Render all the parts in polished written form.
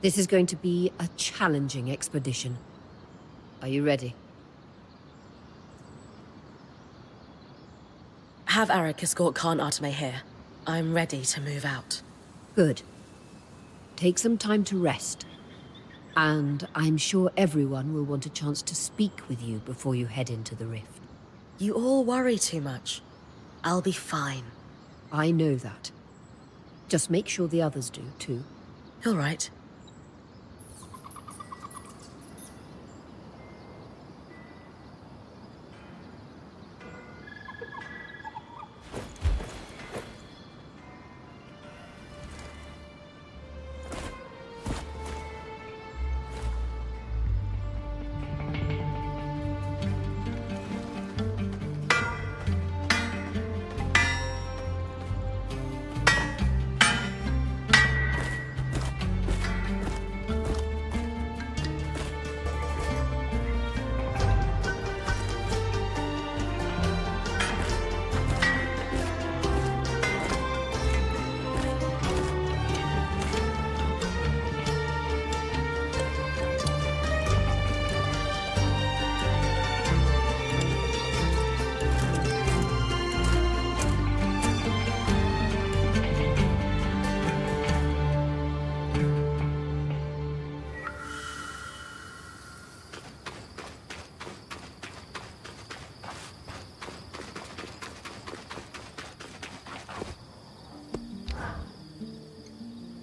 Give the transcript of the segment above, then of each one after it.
This is going to be a challenging expedition. Are you ready? Have Arik escort Khan Arteme here. I'm ready to move out. Good. Take some time to rest. And I'm sure everyone will want a chance to speak with you before you head into the rift. You all worry too much. I'll be fine. I know that. Just make sure the others do, too. All right.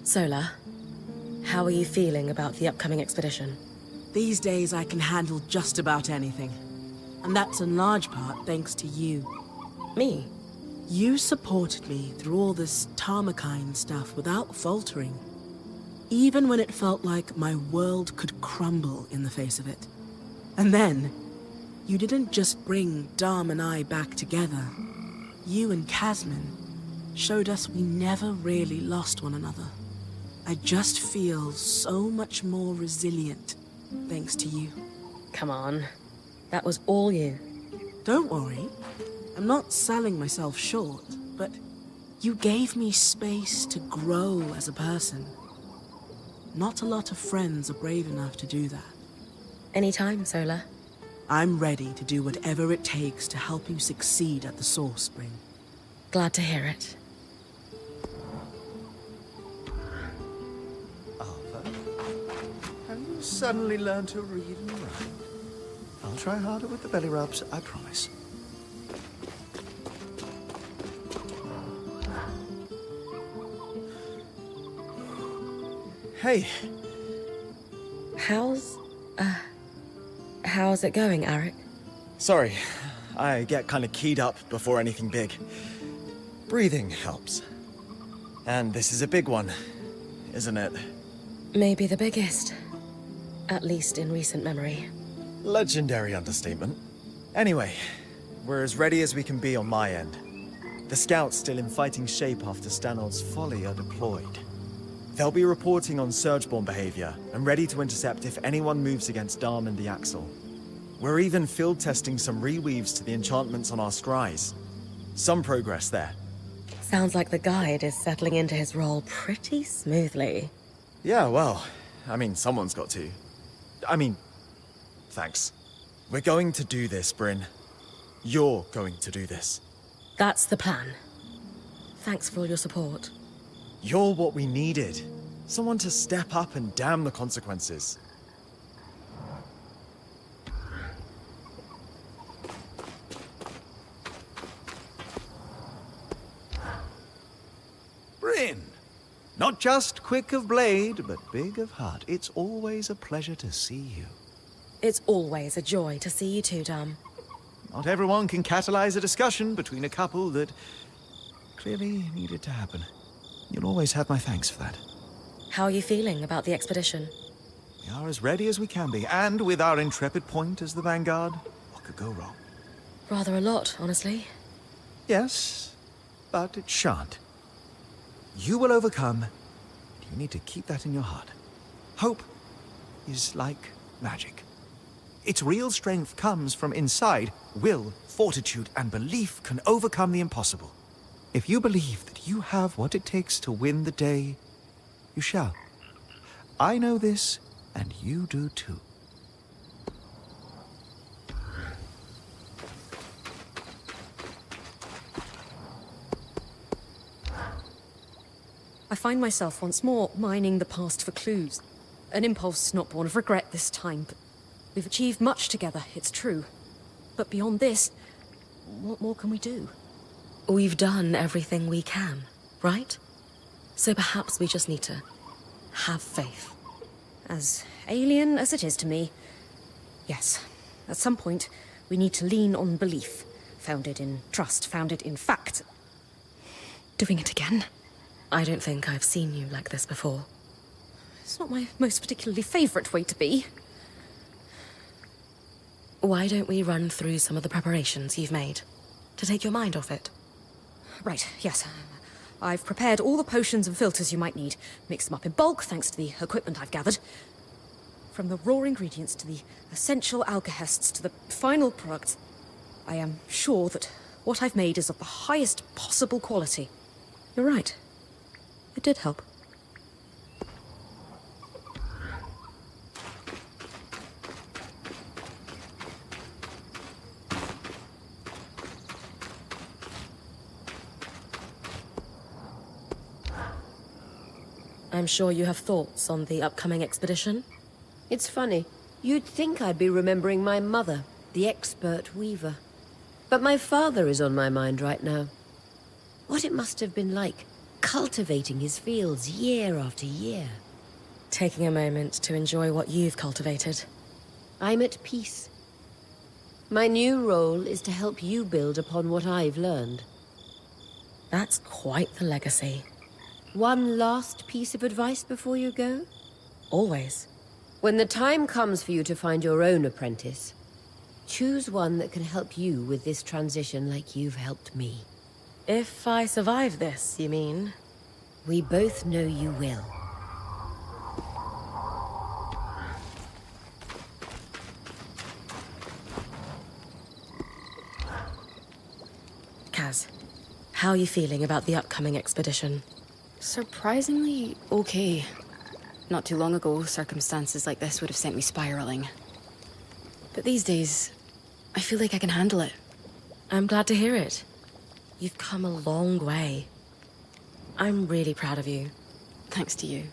Sola, how are you feeling about the upcoming expedition? These days I can handle just about anything. And that's in large part thanks to you. Me? You supported me through all this Tarmakine stuff without faltering. Even when it felt like my world could crumble in the face of it. And then, you didn't just bring Dharm and I back together. You and Casman showed us we never really lost one another. I just feel so much more resilient, thanks to you. Come on. That was all you. Don't worry. I'm not selling myself short, but you gave me space to grow as a person. Not a lot of friends are brave enough to do that. Anytime, Sola. I'm ready to do whatever it takes to help you succeed at the Source Spring. Glad to hear it. And you suddenly learn to read and write. I'll try harder with the belly rubs, I promise. Hey. How's it going, Arik? Sorry, I get kind of keyed up before anything big. Breathing helps. And this is a big one, isn't it? Maybe the biggest. At least in recent memory. Legendary understatement. Anyway, we're as ready as we can be on my end. The scouts still in fighting shape after Stanord's folly are deployed. They'll be reporting on Surgeborn behavior and ready to intercept if anyone moves against Darm and the Axle. We're even field testing some reweaves to the enchantments on our scries. Some progress there. Sounds like the guide is settling into his role pretty smoothly. Yeah, well, I mean, someone's got to. Thanks. We're going to do this, Bryn. You're going to do this. That's the plan. Thanks for all your support. You're what we needed. Someone to step up and damn the consequences. Bryn! Not just quick of blade, but big of heart. It's always a pleasure to see you. It's always a joy to see you too, Dom. Not everyone can catalyze a discussion between a couple that clearly needed to happen. You'll always have my thanks for that. How are you feeling about the expedition? We are as ready as we can be, and with our intrepid point as the vanguard, what could go wrong? Rather a lot, honestly. Yes, but it shan't. You will overcome. You need to keep that in your heart. Hope is like magic. Its real strength comes from inside. Will, fortitude, and belief can overcome the impossible. If you believe that you have what it takes to win the day, you shall. I know this, and you do too. I find myself once more mining the past for clues. An impulse not born of regret this time, but we've achieved much together, it's true. But beyond this, what more can we do? We've done everything we can, right? So perhaps we just need to have faith. As alien as it is to me, yes. At some point, we need to lean on belief, founded in trust, founded in fact. Doing it again? I don't think I've seen you like this before. It's not my most particularly favorite way to be. Why don't we run through some of the preparations you've made to take your mind off it? Right, yes. I've prepared all the potions and filters you might need. Mixed them up in bulk, thanks to the equipment I've gathered. From the raw ingredients to the essential alkahests to the final product, I am sure that what I've made is of the highest possible quality. You're right. It did help. I'm sure you have thoughts on the upcoming expedition? It's funny. You'd think I'd be remembering my mother, the expert weaver. But my father is on my mind right now. What it must have been like, cultivating his fields year after year. Taking a moment to enjoy what you've cultivated. I'm at peace. My new role is to help you build upon what I've learned. That's quite the legacy. One last piece of advice before you go? Always. When the time comes for you to find your own apprentice, choose one that can help you with this transition like you've helped me. If I survive this, you mean? We both know you will. Kaz, how are you feeling about the upcoming expedition? Surprisingly okay. Not too long ago, circumstances like this would have sent me spiraling. But these days, I feel like I can handle it. I'm glad to hear it. You've come a long way. I'm really proud of you. Thanks to you.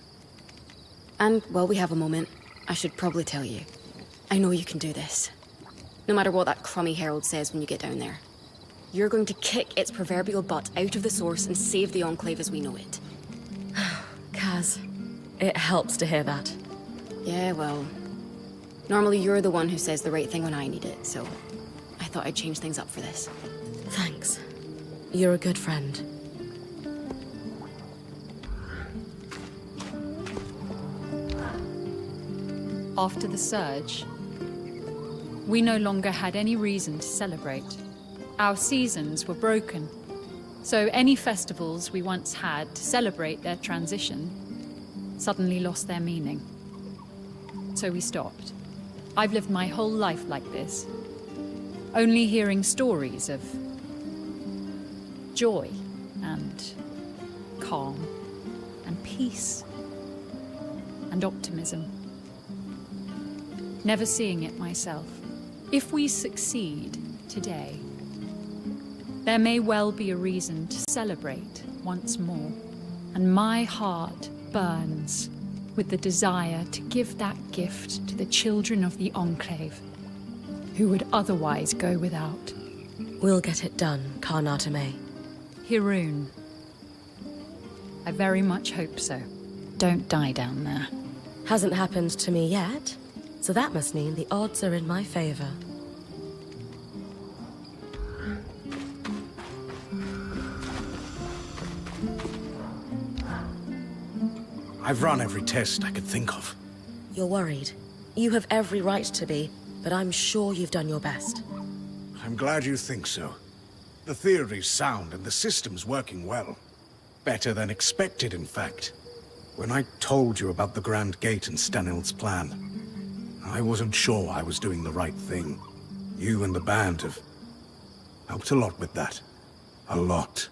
And while we have a moment, I should probably tell you. I know you can do this. No matter what that crummy herald says when you get down there. You're going to kick its proverbial butt out of the source and save the Enclave as we know it. Kaz, it helps to hear that. Yeah, well... Normally you're the one who says the right thing when I need it, so... I thought I'd change things up for this. Thanks. You're a good friend. After the surge, we no longer had any reason to celebrate. Our seasons were broken, so any festivals we once had to celebrate their transition suddenly lost their meaning. So we stopped. I've lived my whole life like this, only hearing stories of joy and calm and peace and optimism. Never seeing it myself. If we succeed today, there may well be a reason to celebrate once more. And my heart burns with the desire to give that gift to the children of the Enclave, who would otherwise go without. We'll get it done, Karnata May. Hiroon, I very much hope so. Don't die down there. Hasn't happened to me yet, so that must mean the odds are in my favor. I've run every test I could think of. You're worried. You have every right to be, but I'm sure you've done your best. I'm glad you think so. The theory's sound and the system's working well. Better than expected, in fact. When I told you about the Grand Gate and Stanil's plan, I wasn't sure I was doing the right thing. You and the band have helped a lot with that. A lot.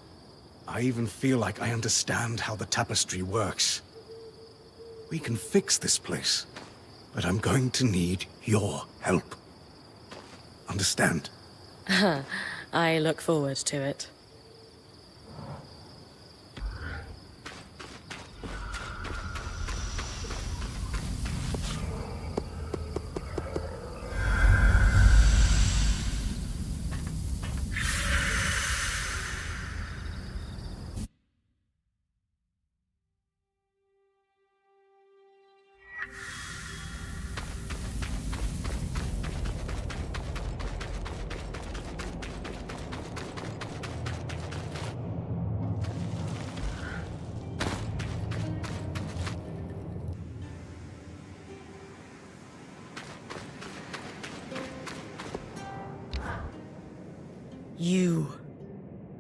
I even feel like I understand how the tapestry works. We can fix this place, but I'm going to need your help. Understand? I look forward to it. You.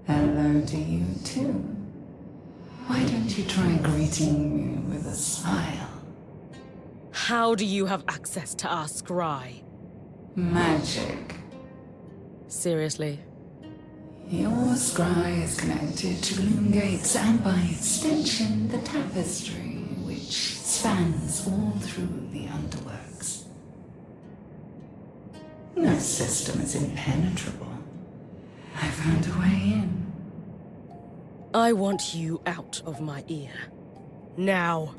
Hello to you too. Why don't you try greeting me with a smile? How do you have access to our scry? Magic. Seriously? Your scry is connected to Gloom Gates and by extension the tapestry, which spans all through the underworks. No system is impenetrable. I found a way in. I want you out of my ear. Now.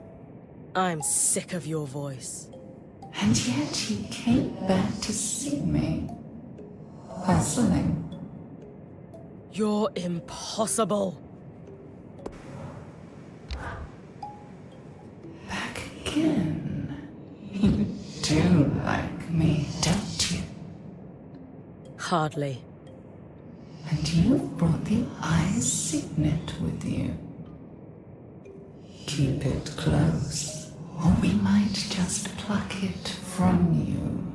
I'm sick of your voice. And yet you came back to see me. Puzzling. You're impossible. Back again. You do like me, don't you? Hardly. And you've brought the Eye's signet with you. Keep it close, or we might just pluck it from you.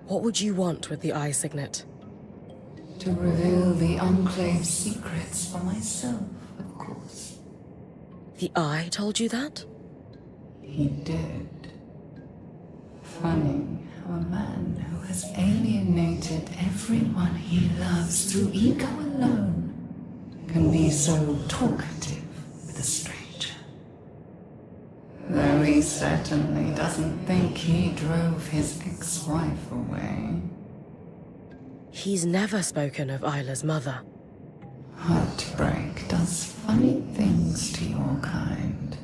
What would you want with the eye signet? To reveal the Enclave's secrets for myself, of course. The eye told you that? He did. Funny how a man who has alienated everyone he loves through ego alone can be so talkative with a stranger. Though he certainly doesn't think he drove his ex-wife away. He's never spoken of Isla's mother. Heartbreak does funny things to your kind.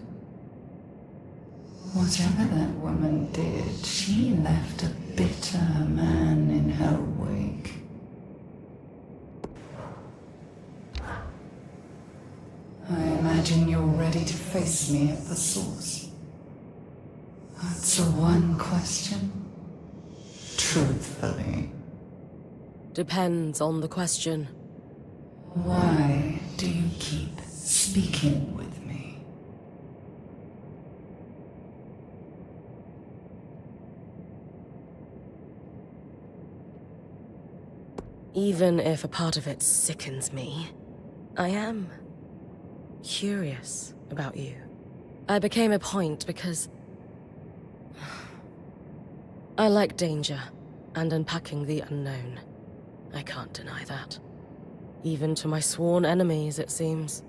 Whatever that woman did, she left a bitter man in her wake. I imagine you're ready to face me at the source. That's the one question. Truthfully. Depends on the question. Why do you keep speaking with me? Even if a part of it sickens me, I am curious about you. I became a point because I like danger and unpacking the unknown. I can't deny that. Even to my sworn enemies, it seems.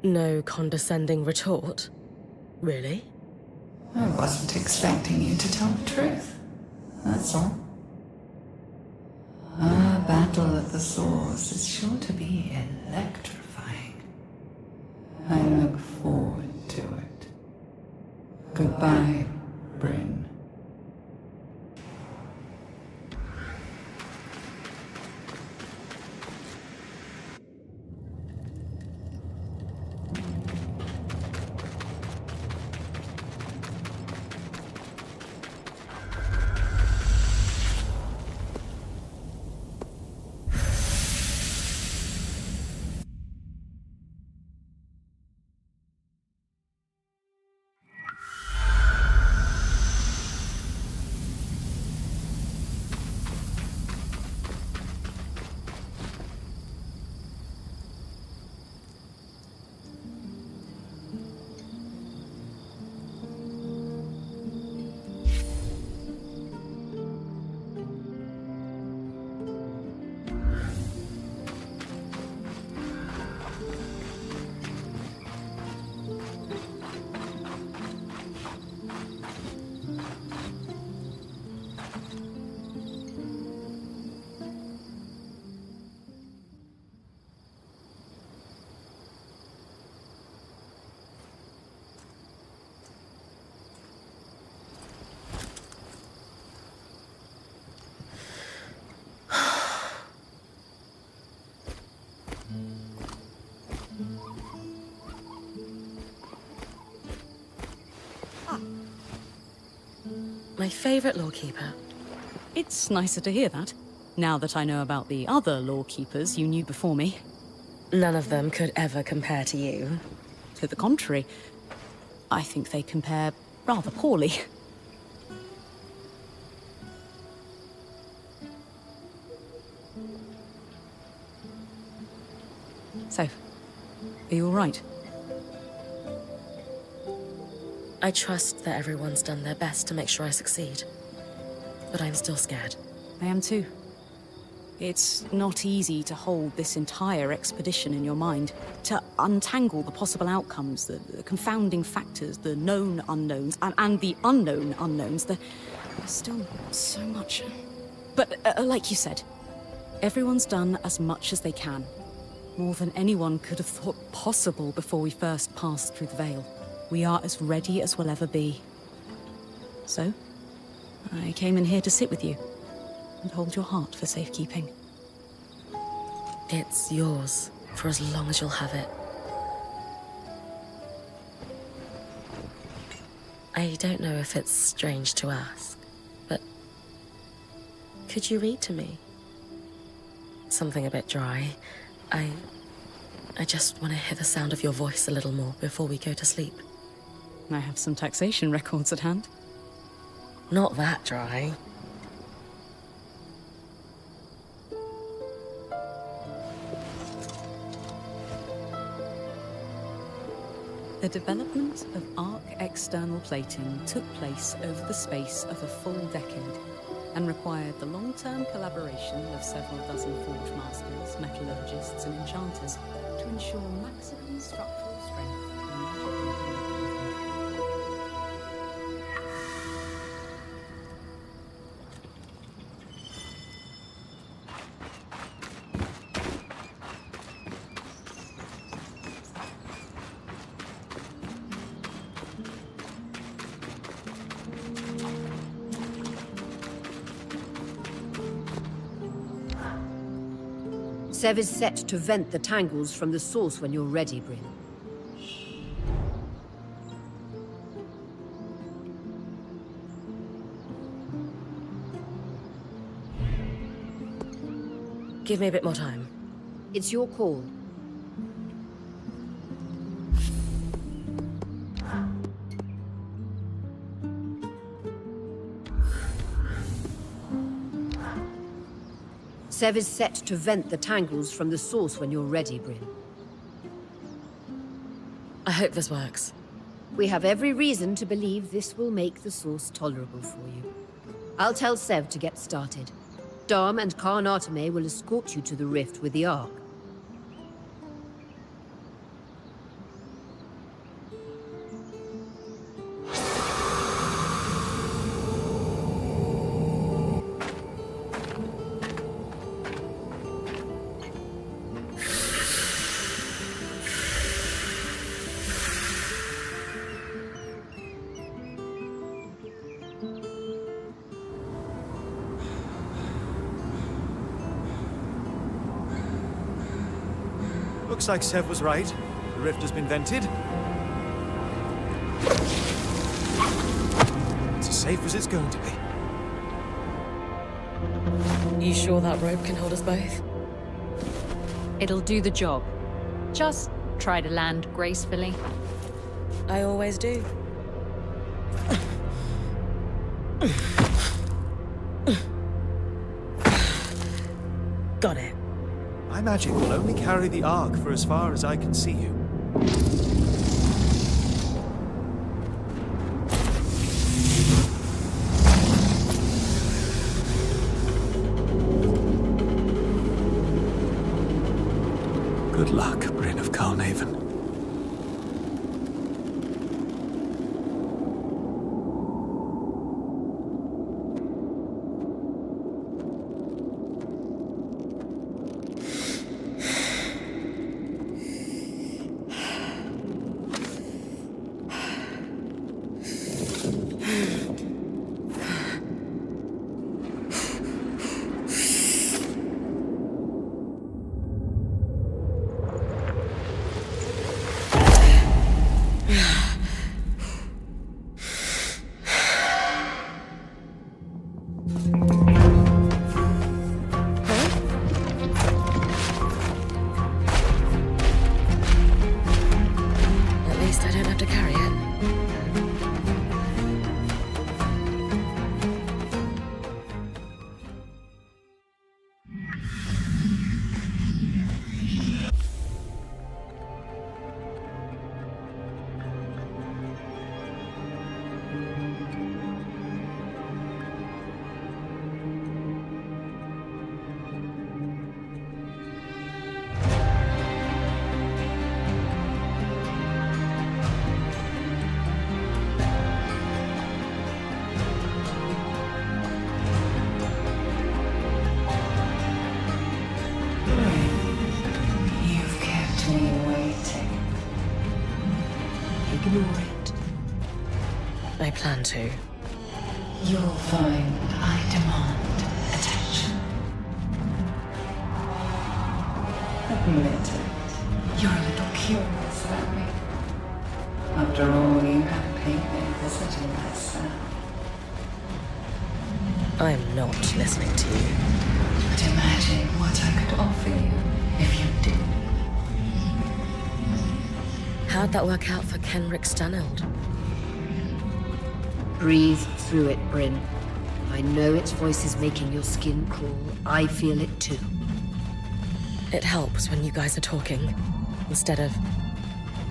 No condescending retort. Really? I wasn't expecting you to tell the truth. That's all. Our battle at the source is sure to be electrifying. I look forward to it. Goodbye, Bryn. My favorite lawkeeper. It's nicer to hear that, now that I know about the other lawkeepers you knew before me. None of them could ever compare to you. To the contrary, I think they compare rather poorly. So, are you all right? I trust that everyone's done their best to make sure I succeed. But I'm still scared. I am too. It's not easy to hold this entire expedition in your mind, to untangle the possible outcomes, the confounding factors, the known unknowns, and the unknown unknowns. There's still so much. But like you said, everyone's done as much as they can. More than anyone could have thought possible before we first passed through the Veil. We are as ready as we'll ever be. So, I came in here to sit with you and hold your heart for safekeeping. It's yours for as long as you'll have it. I don't know if it's strange to ask, but could you read to me? Something a bit dry. I just want to hear the sound of your voice a little more before we go to sleep. I have some taxation records at hand. Not that dry. The development of arc external plating took place over the space of a full decade and required the long-term collaboration of several dozen forge masters, metallurgists, and enchanters to ensure maximum structural strength and magical durability. Sev is set to vent the tangles from the source when you're ready, Bryn. Give me a bit more time. It's your call. Sev is set to vent the tangles from the source when you're ready, Bryn. I hope this works. We have every reason to believe this will make the source tolerable for you. I'll tell Sev to get started. Dom and Khan Arteme will escort you to the rift with the Ark. Looks like Sev was right. The rift has been vented. It's as safe as it's going to be. You sure that rope can hold us both? It'll do the job. Just try to land gracefully. I always do. Got it. My magic will only carry the Ark for as far as I can see you. Good luck, Bryn of Carnarvon. Ignore it. I plan to. You'll find I demand attention. Admit it. You're a little curious about me. After all, you have paid me visiting myself. I'm not listening to you. But imagine what I could offer you if you did. How'd that work out for Kenrick Stanild? Breathe through it, Bryn. I know its voice is making your skin crawl. I feel it too. It helps when you guys are talking, instead of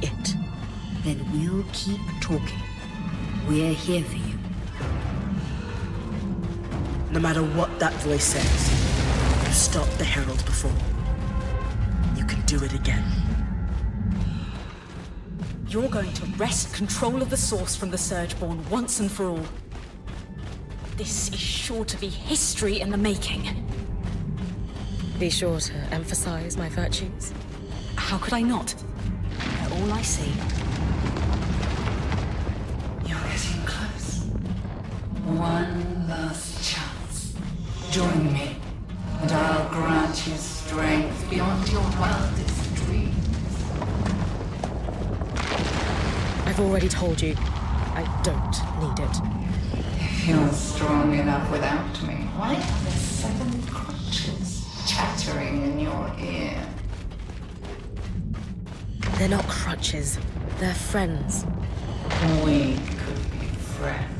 it. Then we'll keep talking. We're here for you. No matter what that voice says, you stopped the Herald before. You can do it again. You're going to wrest control of the source from the Surgeborn once and for all. This is sure to be history in the making. Be sure to emphasize my virtues. How could I not? They're all I see. You're getting close. One last chance. Join me, and I'll grant you strength beyond already told you, I don't need it. If you're strong enough without me, why are there 7 crutches chattering in your ear? They're not crutches. They're friends. We could be friends.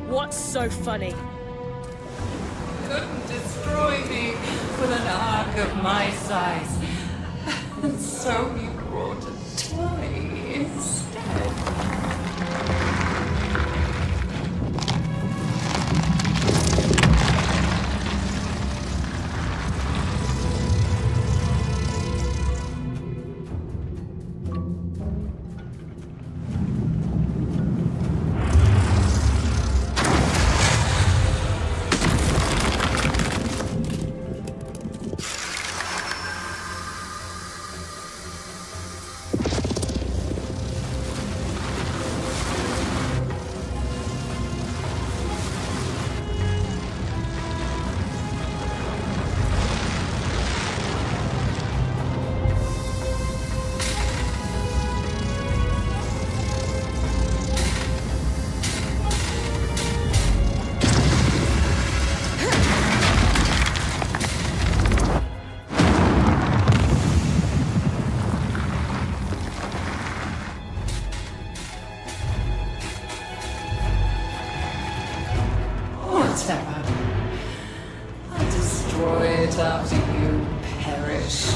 What's so funny? Couldn't destroy me with an arc of my size. And so he brought a toy instead. Whatever. I'll destroy it after you perish.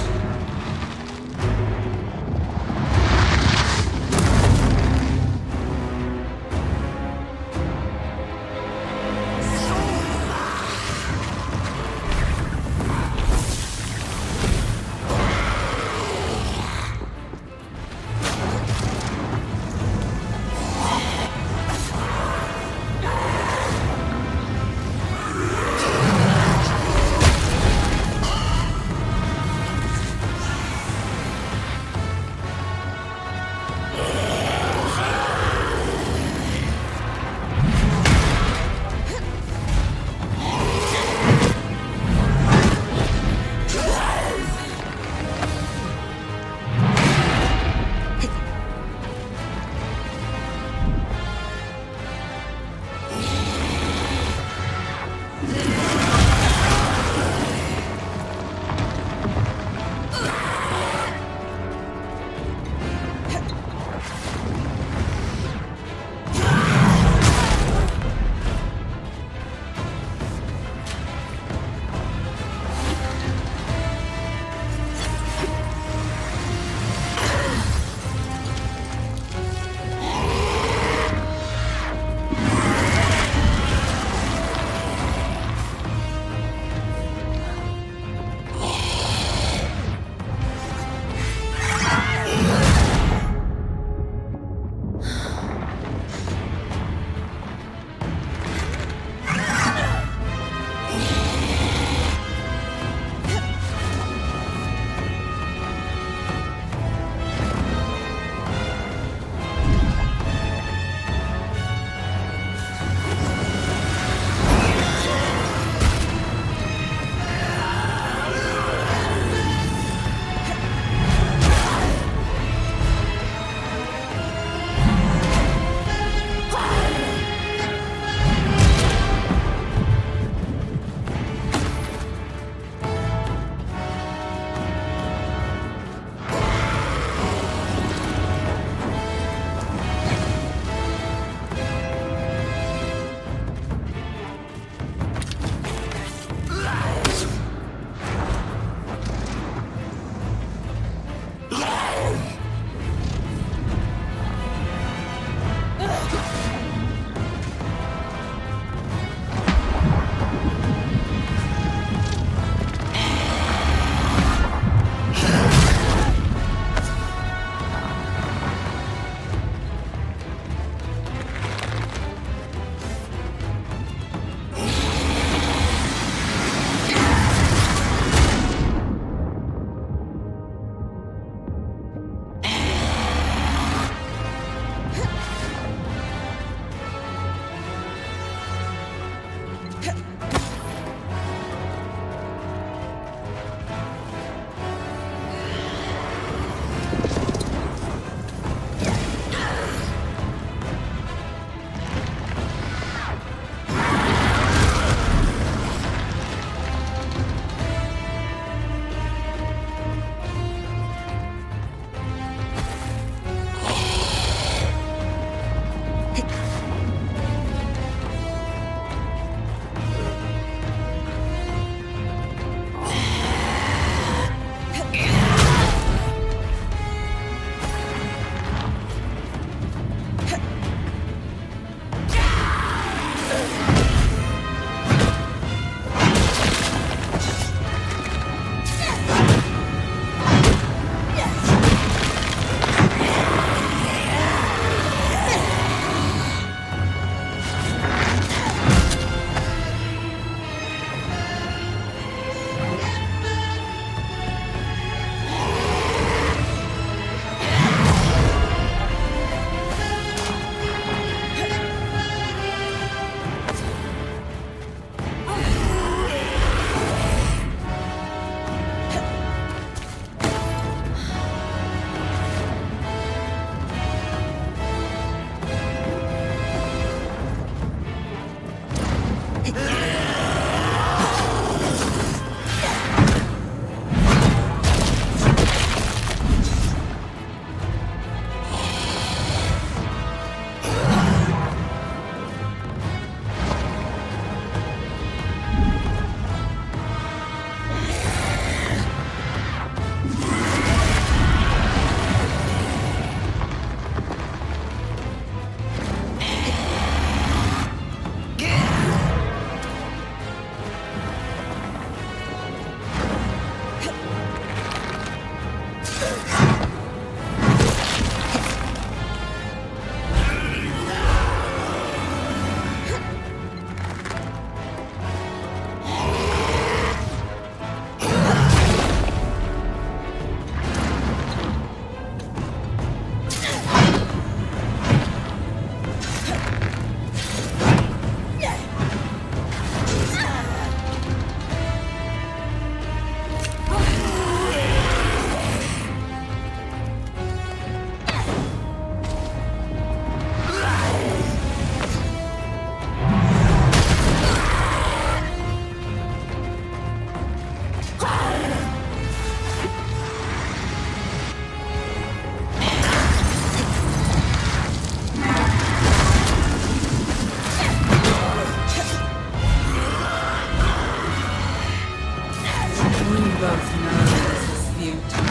both know this is futile.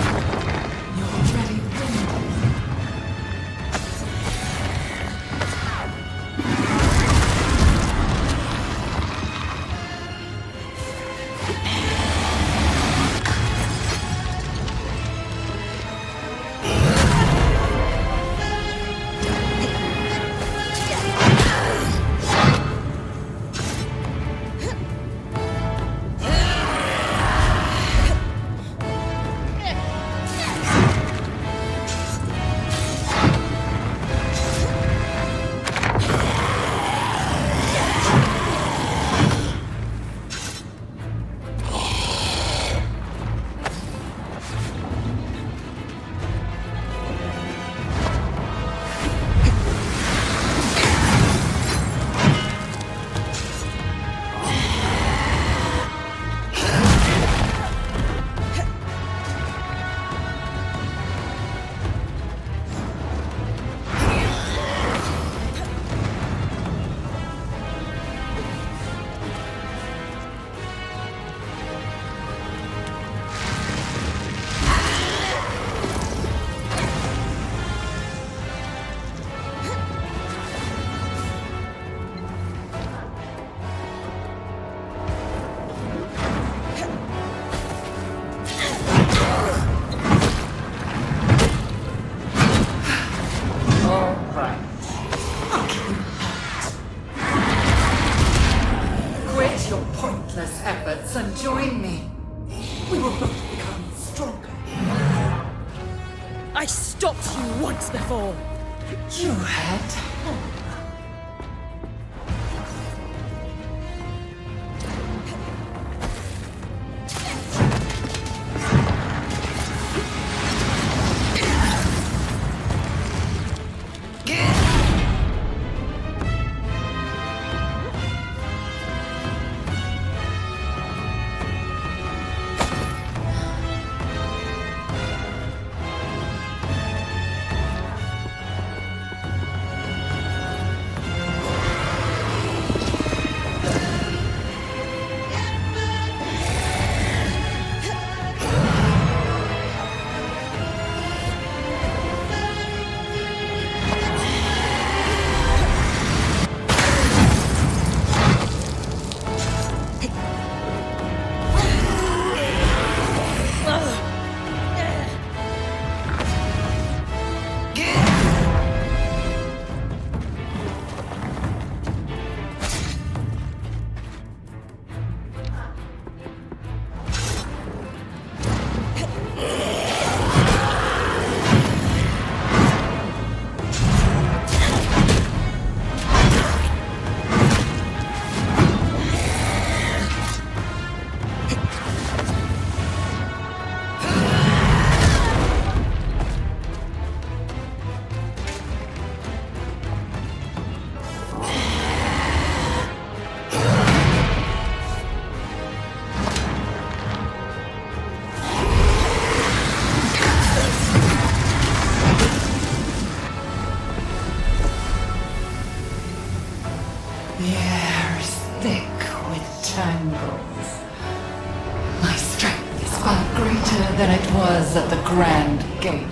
You're already winning. And join me. We will both become stronger. I stopped you once before. You had hope. The air is thick with tangles. My strength is far greater than it was at the Grand Gate.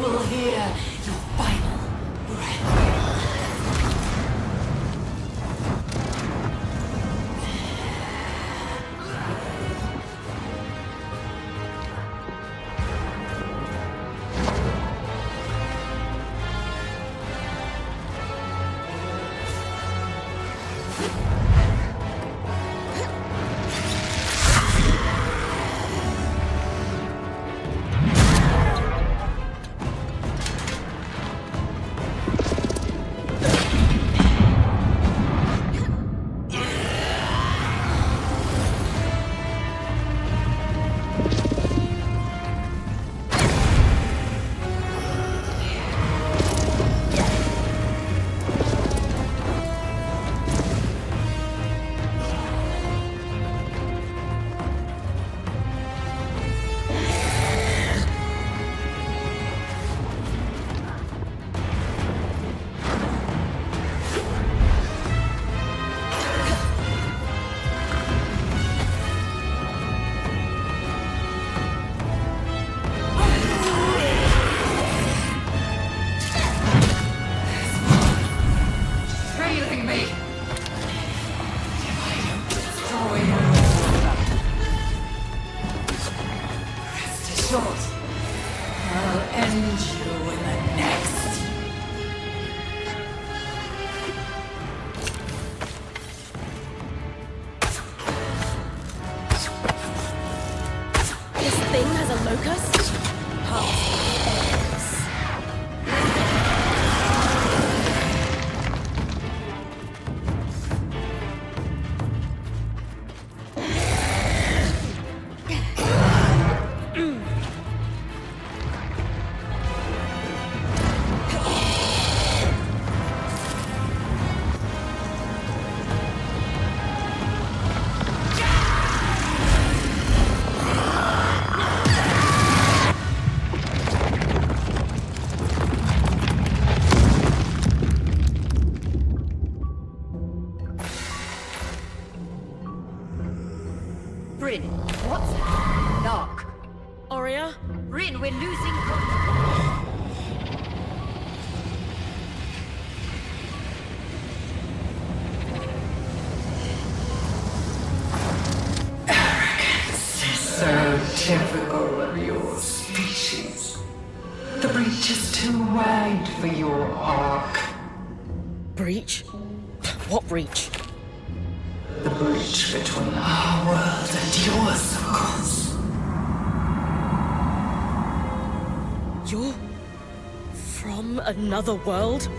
will hear your final breath. Trailing me! If I don't destroy you, rest assured, I'll end you in the next. This thing has a locust? Bryn, what's dark? Aurea? Bryn, we're losing. Arrogance is so typical of your species. The breach is too wide for your arc. Breach? What breach? The breach between our world and yours, of course. You're from another world?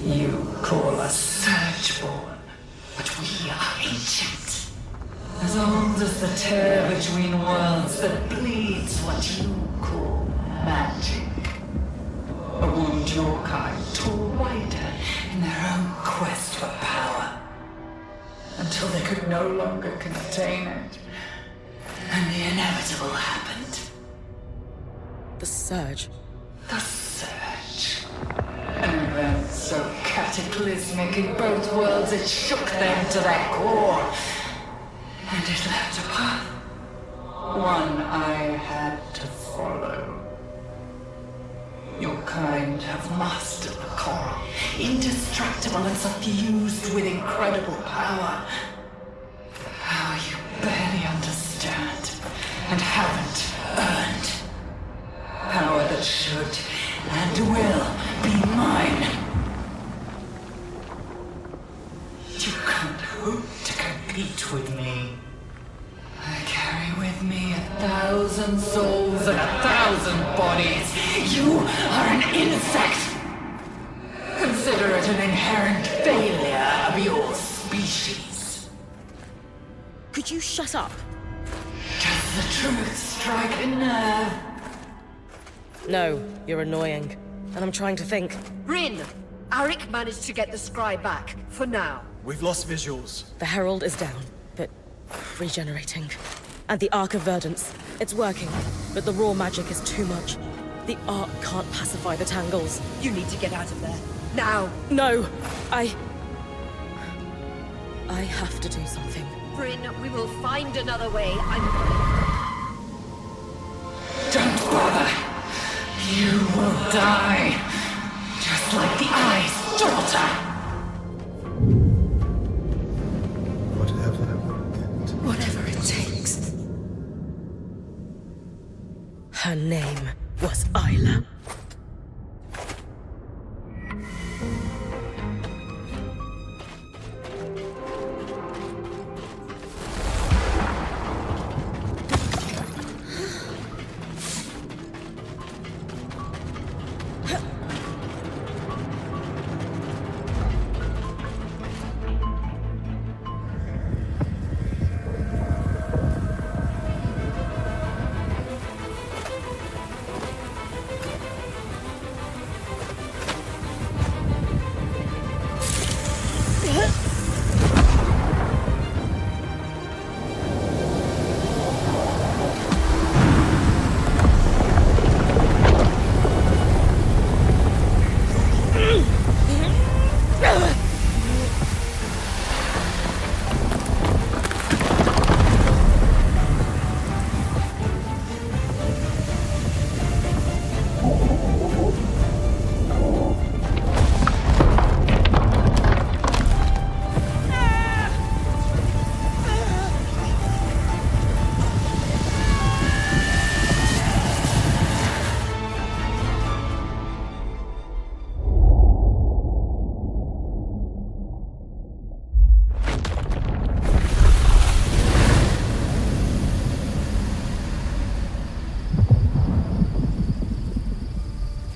You call us Surgeborn, but we are ancient. As old as the tear between worlds that bleeds what you call magic. A wound your kind tore wider in their own quest for power. Until they could no longer contain it. And the inevitable happened. The Surge. The Surge. An event so cataclysmic in both worlds it shook them to their core. And it left a path. One I had to follow. Your kind have mastered the core, indestructible and suffused with incredible power. Power you barely understand and haven't earned. Power that should and will be mine. You can't hope to compete with me. I carry with me 1,000 souls and 1,000 bodies. You are an insect. Consider it an inherent failure of your species. Could you shut up? Does the truth strike a nerve? No, you're annoying. And I'm trying to think. Bryn! Arik managed to get the scry back, for now. We've lost visuals. The Herald is down, but regenerating. And the Arc of Verdance. It's working, but the raw magic is too much. The Arc can't pacify the Tangles. You need to get out of there. Now! No! I have to do something. Bryn, we will find another way. die. Just like the Eye's daughter. Whatever it takes. Her name was Isla.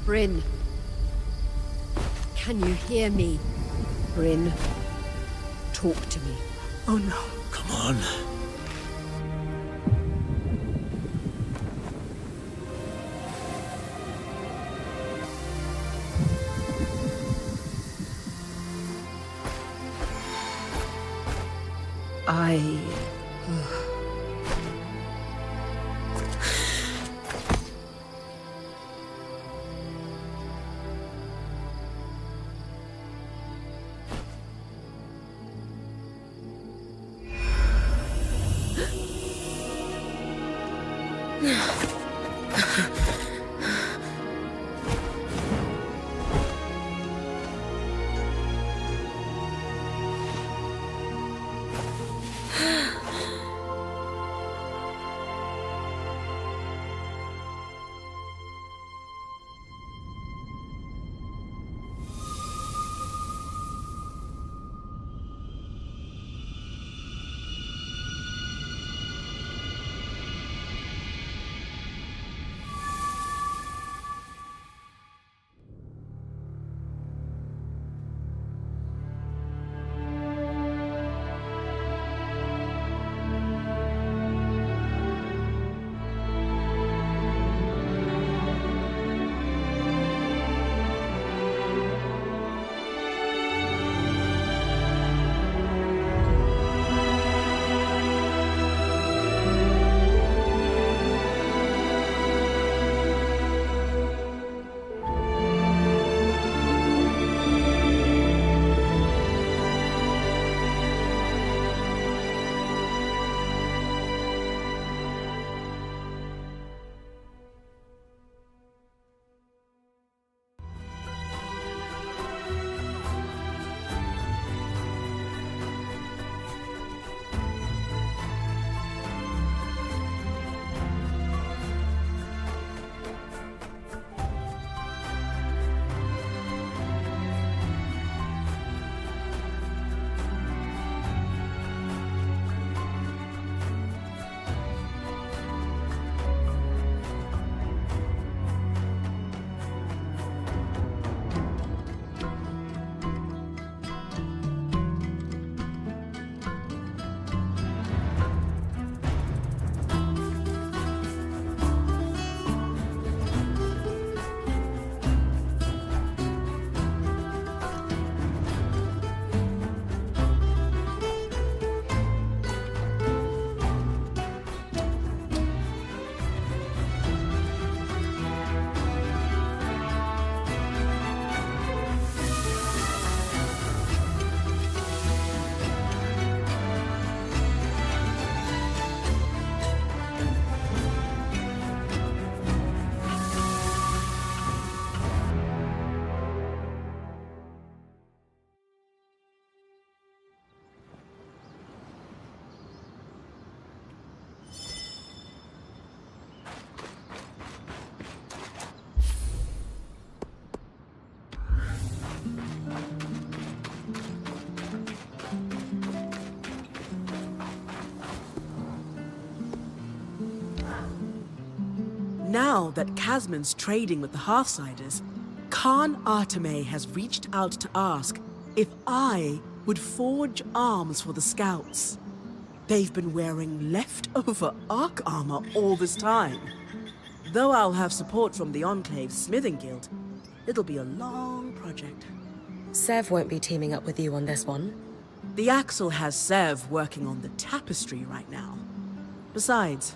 Bryn. Can you hear me? Bryn. Talk to me. Oh no. Come on. Now that Casman's trading with the Hearthsiders, Khan Arteme has reached out to ask if I would forge arms for the Scouts. They've been wearing leftover Ark armor all this time. Though I'll have support from the Enclave's Smithing Guild, it'll be a long project. Sev won't be teaming up with you on this one. The Axel has Sev working on the tapestry right now. Besides,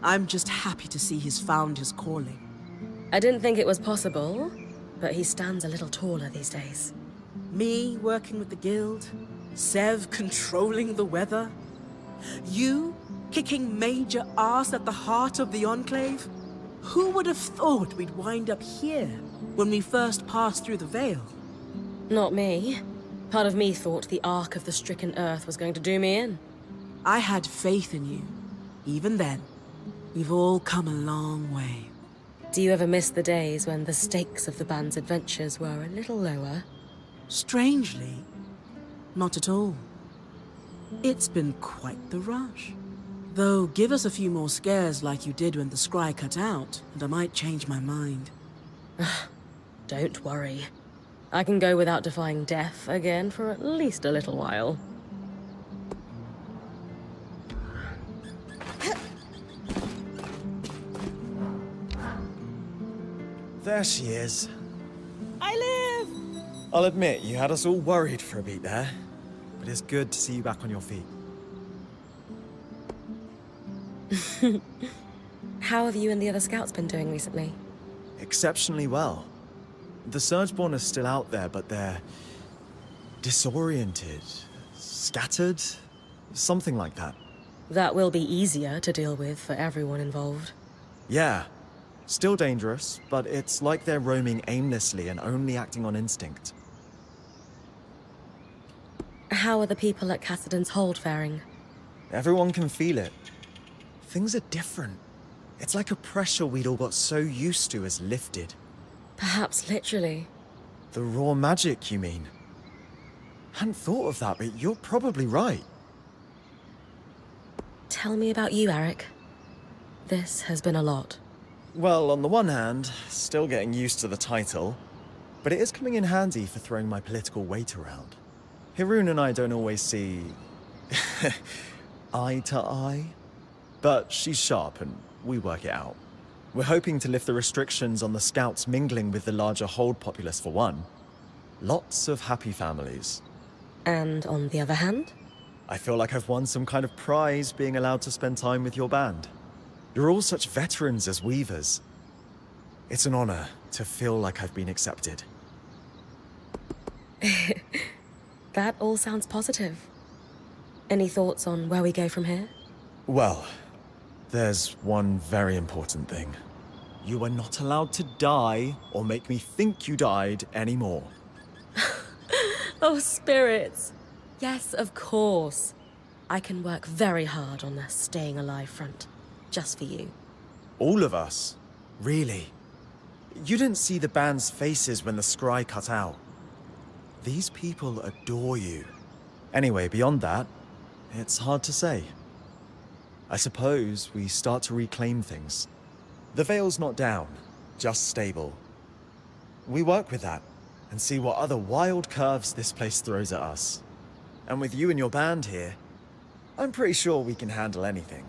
I'm just happy to see he's found his calling. I didn't think it was possible, but he stands a little taller these days. Me working with the Guild, Sev controlling the weather, you kicking major ass at the heart of the Enclave? Who would have thought we'd wind up here when we first passed through the Veil? Not me. Part of me thought the Ark of the Stricken Earth was going to do me in. I had faith in you. Even then, we've all come a long way. Do you ever miss the days when the stakes of the band's adventures were a little lower? Strangely, not at all. It's been quite the rush. Though, give us a few more scares like you did when the scry cut out, and I might change my mind. Don't worry. I can go without defying death again for at least a little while. There she is. I live! I'll admit, you had us all worried for a beat there. But it's good to see you back on your feet. How have you and the other scouts been doing recently? Exceptionally well. The Surgeborn are still out there, but they're disoriented, scattered, something like that. That will be easier to deal with for everyone involved. Yeah, still dangerous, but it's like they're roaming aimlessly and only acting on instinct. How are the people at Cassidon's Hold faring? Everyone can feel it. Things are different. It's like a pressure we'd all got so used to is lifted. Perhaps literally. The raw magic, you mean? Hadn't thought of that, but you're probably right. Tell me about you, Eric. This has been a lot. Well, on the one hand, still getting used to the title, but it is coming in handy for throwing my political weight around. Hirun and I don't always see eye to eye, but she's sharp and we work it out. We're hoping to lift the restrictions on the Scouts mingling with the larger Hold populace for one. Lots of happy families. And on the other hand? I feel like I've won some kind of prize being allowed to spend time with your band. You're all such veterans as weavers. It's an honor to feel like I've been accepted. That all sounds positive. Any thoughts on where we go from here? Well, there's one very important thing. You are not allowed to die or make me think you died anymore. Oh, spirits. Yes, of course. I can work very hard on the staying alive front. Just for you. All of us? Really? You didn't see the band's faces when the scry cut out. These people adore you. Anyway, beyond that, it's hard to say. I suppose we start to reclaim things. The Veil's not down, just stable. We work with that, and see what other wild curves this place throws at us. And with you and your band here, I'm pretty sure we can handle anything.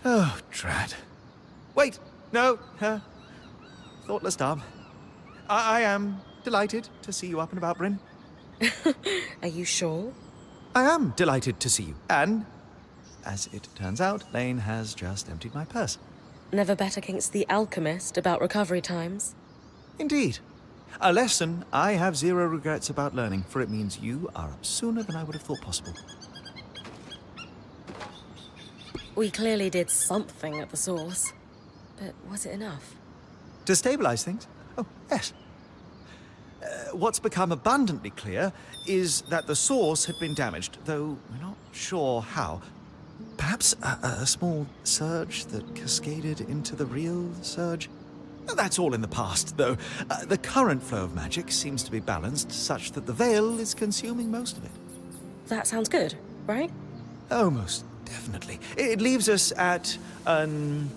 Oh, drat. Wait, no, thoughtless Dom. I am delighted to see you up and about, Bryn. Are you sure? I am delighted to see you. And, as it turns out, Lane has just emptied my purse. Never bet against the alchemist about recovery times. Indeed. A lesson I have zero regrets about learning, for it means you are up sooner than I would have thought possible. We clearly did something at the source. But was it enough? To stabilize things? Oh, yes. What's become abundantly clear is that the source had been damaged, though we're not sure how. Perhaps a small surge that cascaded into the real surge? That's all in the past, though. The current flow of magic seems to be balanced such that the veil is consuming most of it. That sounds good, right? Oh, most definitely. It leaves us at an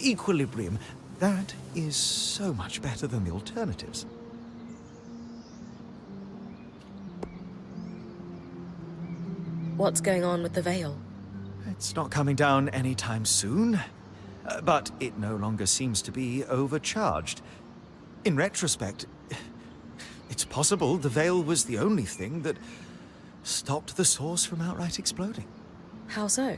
equilibrium. That is so much better than the alternatives. What's going on with the veil? It's not coming down anytime soon, but it no longer seems to be overcharged. In retrospect, it's possible the veil was the only thing that stopped the source from outright exploding. How so?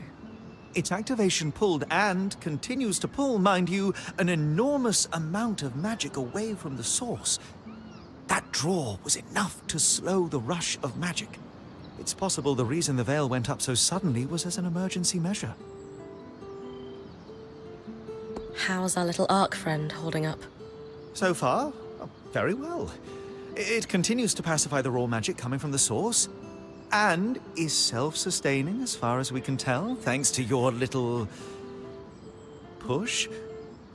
Its activation pulled, and continues to pull, mind you, an enormous amount of magic away from the source. That draw was enough to slow the rush of magic. It's possible the reason the veil went up so suddenly was as an emergency measure. How's our little arc friend holding up? So far, very well. It continues to pacify the raw magic coming from the source, and is self-sustaining as far as we can tell, thanks to your little push.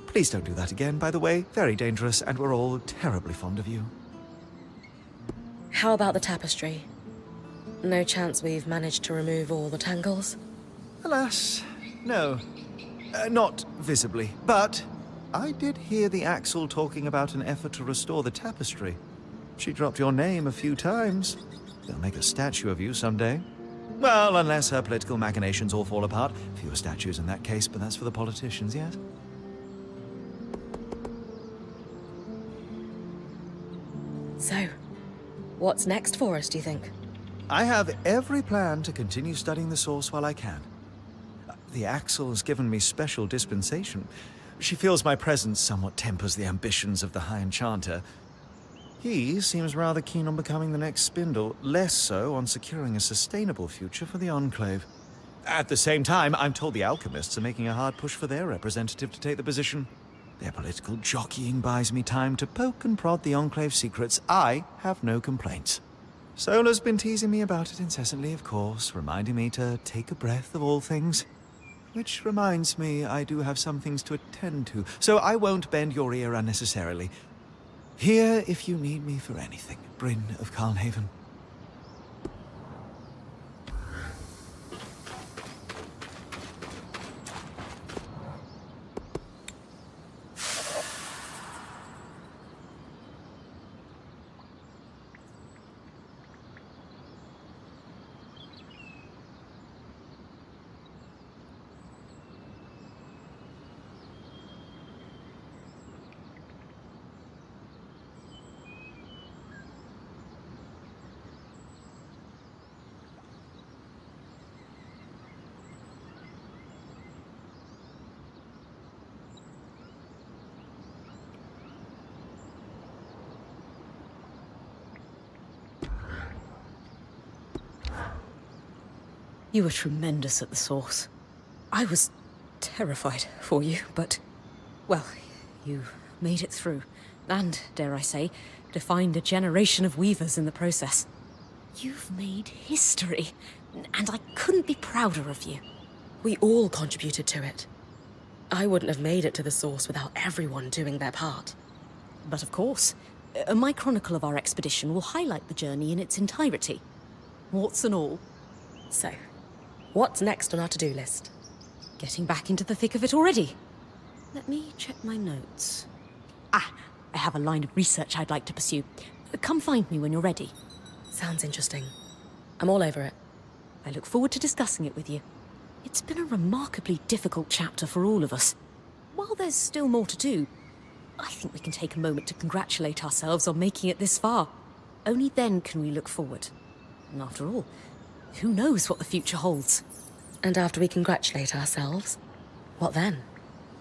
Please don't do that again, by the way. Very dangerous, and we're all terribly fond of you. How about the tapestry? No chance we've managed to remove all the tangles? Alas, no. Not visibly, but I did hear the Axel talking about an effort to restore the tapestry. She dropped your name a few times. They'll make a statue of you someday. Well, unless her political machinations all fall apart. Fewer statues in that case, but that's for the politicians, yes? So, what's next for us, do you think? I have every plan to continue studying the source while I can. The Axel has given me special dispensation. She feels my presence somewhat tempers the ambitions of the High Enchanter. He seems rather keen on becoming the next Spindle, less so on securing a sustainable future for the Enclave. At the same time, I'm told the alchemists are making a hard push for their representative to take the position. Their political jockeying buys me time to poke and prod the Enclave's secrets. I have no complaints. Sola's been teasing me about it incessantly, of course, reminding me to take a breath of all things. Which reminds me I do have some things to attend to, so I won't bend your ear unnecessarily. Here if you need me for anything, Bryn of Carnhaven. You were tremendous at the source. I was terrified for you, but, well, you made it through. And, dare I say, defined a generation of weavers in the process. You've made history, and I couldn't be prouder of you. We all contributed to it. I wouldn't have made it to the source without everyone doing their part. But of course, my chronicle of our expedition will highlight the journey in its entirety. Warts and all. So, what's next on our to-do list? Getting back into the thick of it already. Let me check my notes. I have a line of research I'd like to pursue. Come find me when you're ready. Sounds interesting. I'm all over it. I look forward to discussing it with you. It's been a remarkably difficult chapter for all of us. While there's still more to do, I think we can take a moment to congratulate ourselves on making it this far. Only then can we look forward. And after all, who knows what the future holds? And after we congratulate ourselves, what then?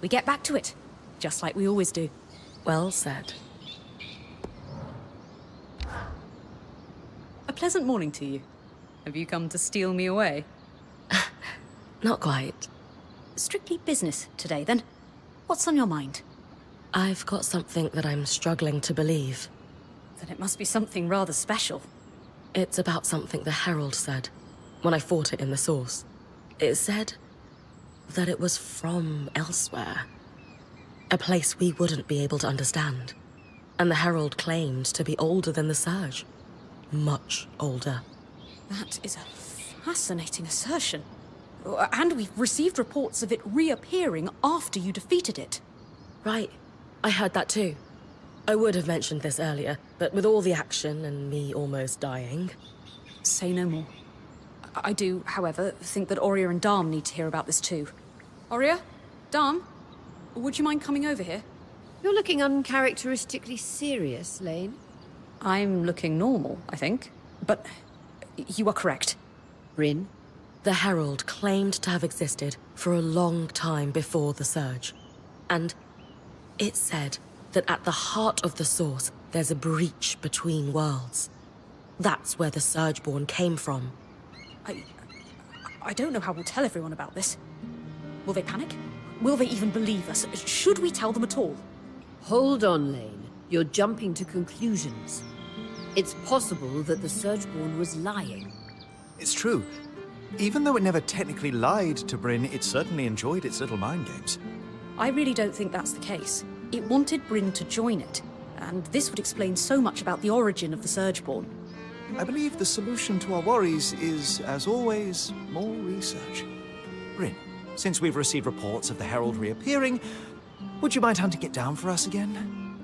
We get back to it, just like we always do. Well said. A pleasant morning to you. Have you come to steal me away? Not quite. Strictly business today, then. What's on your mind? I've got something that I'm struggling to believe. Then it must be something rather special. It's about something the Herald said when I fought it in the source. It said that it was from elsewhere. A place we wouldn't be able to understand. And the Herald claimed to be older than the Surge. Much older. That is a fascinating assertion. And we've received reports of it reappearing after you defeated it. Right. I heard that too. I would have mentioned this earlier, but with all the action and me almost dying... Say no more. I do, however, think that Aurea and Darm need to hear about this too. Aurea? Darm? Would you mind coming over here? You're looking uncharacteristically serious, Lane. I'm looking normal, I think. But you are correct. Bryn? The Herald claimed to have existed for a long time before the Surge. And it said that at the heart of the source, there's a breach between worlds. That's where the Surgeborn came from. I don't know how we'll tell everyone about this. Will they panic? Will they even believe us? Should we tell them at all? Hold on, Lane. You're jumping to conclusions. It's possible that the Surgeborn was lying. It's true. Even though it never technically lied to Bryn, it certainly enjoyed its little mind games. I really don't think that's the case. It wanted Bryn to join it, and this would explain so much about the origin of the Surgeborn. I believe the solution to our worries is, as always, more research. Bryn, since we've received reports of the Herald reappearing, would you mind hunting it down for us again?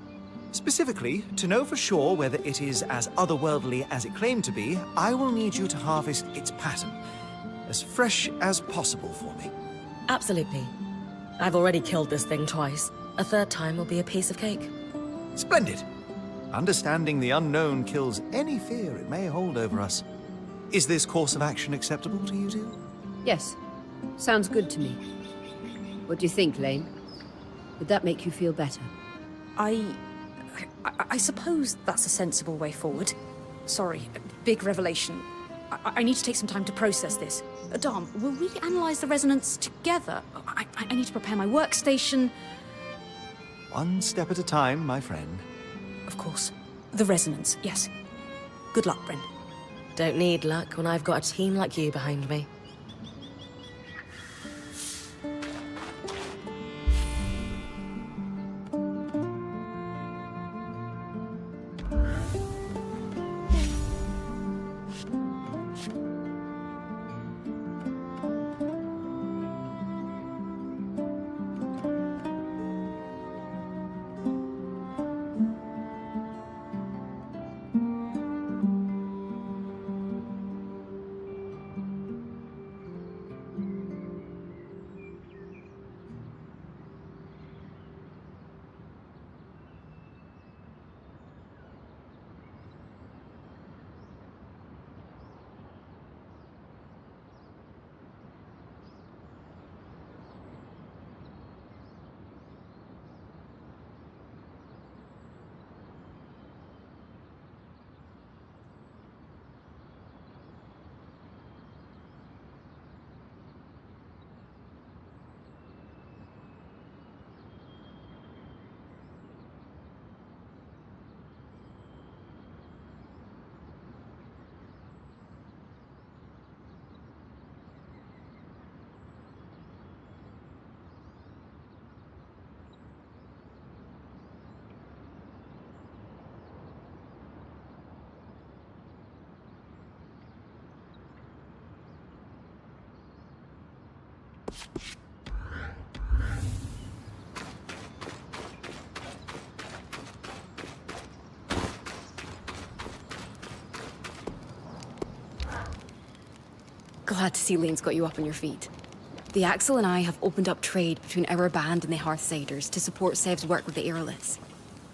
Specifically, to know for sure whether it is as otherworldly as it claimed to be, I will need you to harvest its pattern, as fresh as possible for me. Absolutely. I've already killed this thing twice. A third time will be a piece of cake. Splendid. Understanding the unknown kills any fear it may hold over us. Is this course of action acceptable to you two? Yes. Sounds good to me. What do you think, Lane? Would that make you feel better? I suppose that's a sensible way forward. Sorry, big revelation. I need to take some time to process this. Dom, will we analyze the resonance together? I need to prepare my workstation. One step at a time, my friend. Of course. The resonance, yes. Good luck, Bryn. Don't need luck when I've got a team like you behind me. Glad to see Lane's got you up on your feet. The Axel and I have opened up trade between our band and the Hearthsiders to support Sev's work with the Aeroliths.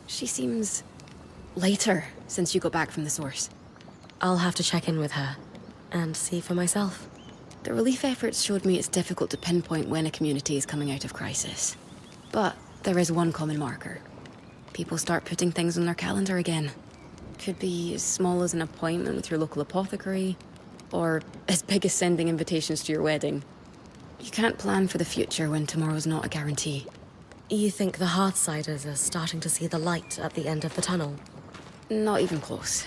She seems lighter since you got back from the source. I'll have to check in with her and see for myself. The relief efforts showed me it's difficult to pinpoint when a community is coming out of crisis. But there is one common marker. People start putting things on their calendar again. Could be as small as an appointment with your local apothecary, or as big as sending invitations to your wedding. You can't plan for the future when tomorrow's not a guarantee. You think the Hearthsiders are starting to see the light at the end of the tunnel? Not even close.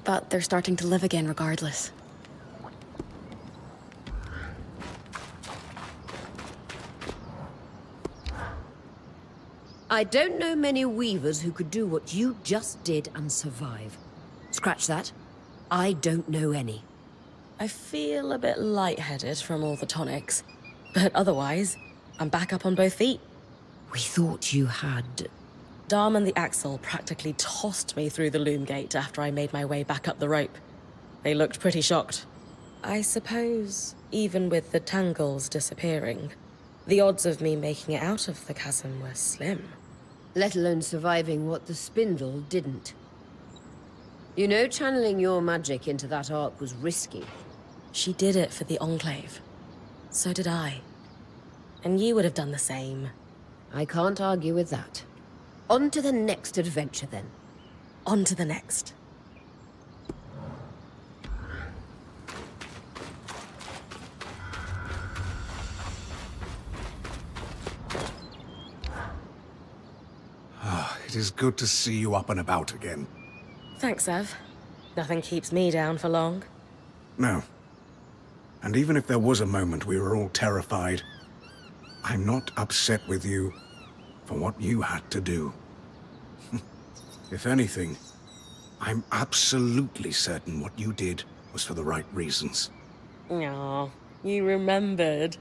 But they're starting to live again regardless. I don't know many weavers who could do what you just did and survive. Scratch that. I don't know any. I feel a bit lightheaded from all the tonics, but otherwise, I'm back up on both feet. We thought you had... Darm and the Axel practically tossed me through the loom gate after I made my way back up the rope. They looked pretty shocked. I suppose, even with the tangles disappearing, the odds of me making it out of the chasm were slim. Let alone surviving what the spindle didn't. You know, channeling your magic into that arc was risky. She did it for the Enclave. So did I. And you would have done the same. I can't argue with that. On to the next adventure, then. On to the next. It is good to see you up and about again. Thanks, Ev. Nothing keeps me down for long. No. And even if there was a moment we were all terrified, I'm not upset with you for what you had to do. If anything, I'm absolutely certain what you did was for the right reasons. Aw, you remembered.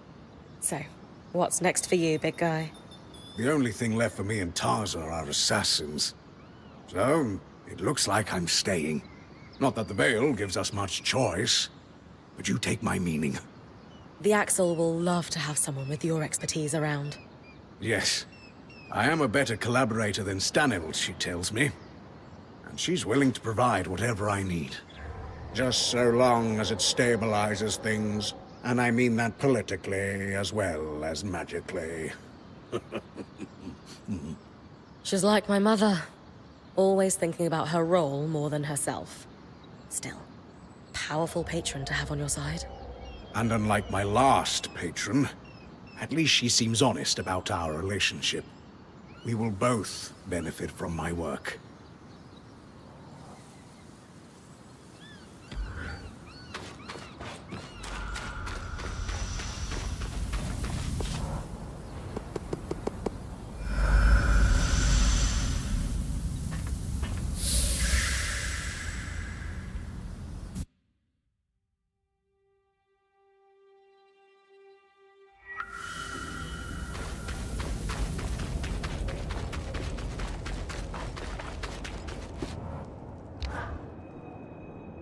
So, what's next for you, big guy? The only thing left for me and Tarza are assassins. So, it looks like I'm staying. Not that the Veil gives us much choice, but you take my meaning. The Axel will love to have someone with your expertise around. Yes. I am a better collaborator than Stanil, she tells me. And she's willing to provide whatever I need. Just so long as it stabilizes things, and I mean that politically as well as magically. She's like my mother. Always thinking about her role more than herself. Still, powerful patron to have on your side. And unlike my last patron, at least she seems honest about our relationship. We will both benefit from my work.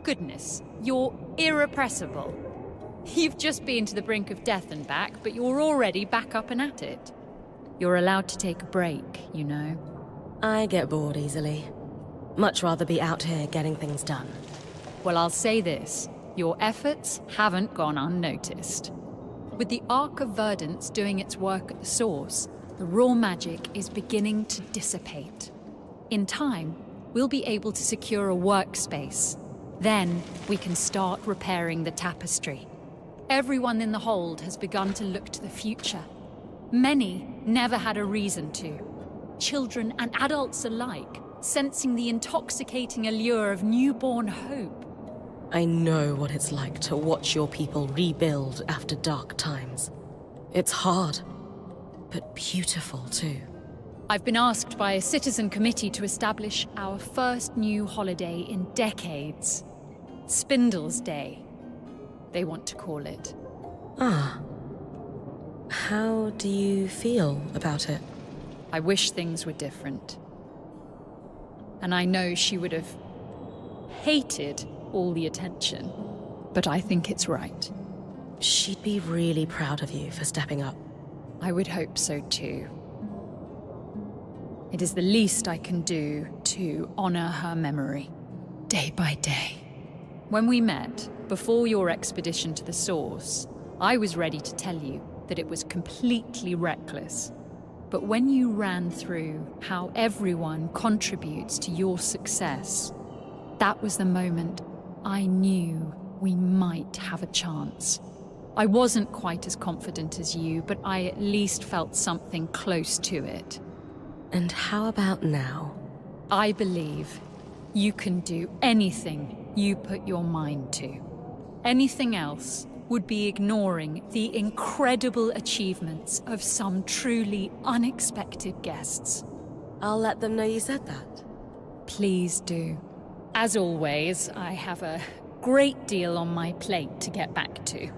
Goodness, you're irrepressible. You've just been to the brink of death and back, but you're already back up and at it. You're allowed to take a break, you know. I get bored easily. Much rather be out here getting things done. Well, I'll say this. Your efforts haven't gone unnoticed. With the Arc of Verdance doing its work at the source, the raw magic is beginning to dissipate. In time, we'll be able to secure a workspace. Then, we can start repairing the tapestry. Everyone in the hold has begun to look to the future. Many never had a reason to. Children and adults alike, sensing the intoxicating allure of newborn hope. I know what it's like to watch your people rebuild after dark times. It's hard, but beautiful too. I've been asked by a citizen committee to establish our first new holiday in decades. Spindle's Day, they want to call it. Ah. How do you feel about it? I wish things were different. And I know she would have hated all the attention, but I think it's right. She'd be really proud of you for stepping up. I would hope so too. It is the least I can do to honor her memory, day by day. When we met, before your expedition to the Source, I was ready to tell you that it was completely reckless. But when you ran through how everyone contributes to your success, that was the moment I knew we might have a chance. I wasn't quite as confident as you, but I at least felt something close to it. And how about now? I believe you can do anything you put your mind to. Anything else would be ignoring the incredible achievements of some truly unexpected guests. I'll let them know you said that. Please do. As always, I have a great deal on my plate to get back to.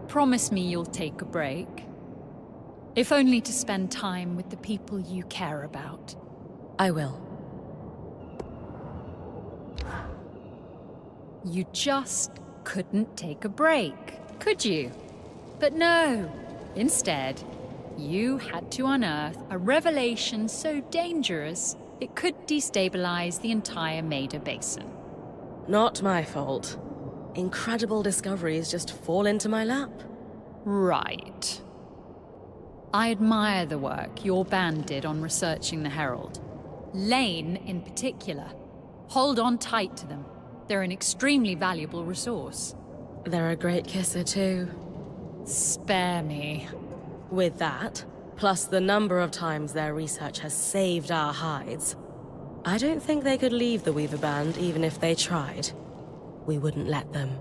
Promise me you'll take a break. If only to spend time with the people you care about. I will. You just couldn't take a break, could you? But no. Instead, you had to unearth a revelation so dangerous it could destabilize the entire Maida Basin. Not my fault. Incredible discoveries just fall into my lap. Right. I admire the work your band did on researching the Herald. Lane, in particular. Hold on tight to them. They're an extremely valuable resource. They're a great kisser, too. Spare me. With that, plus the number of times their research has saved our hides, I don't think they could leave the Weaver Band even if they tried. We wouldn't let them.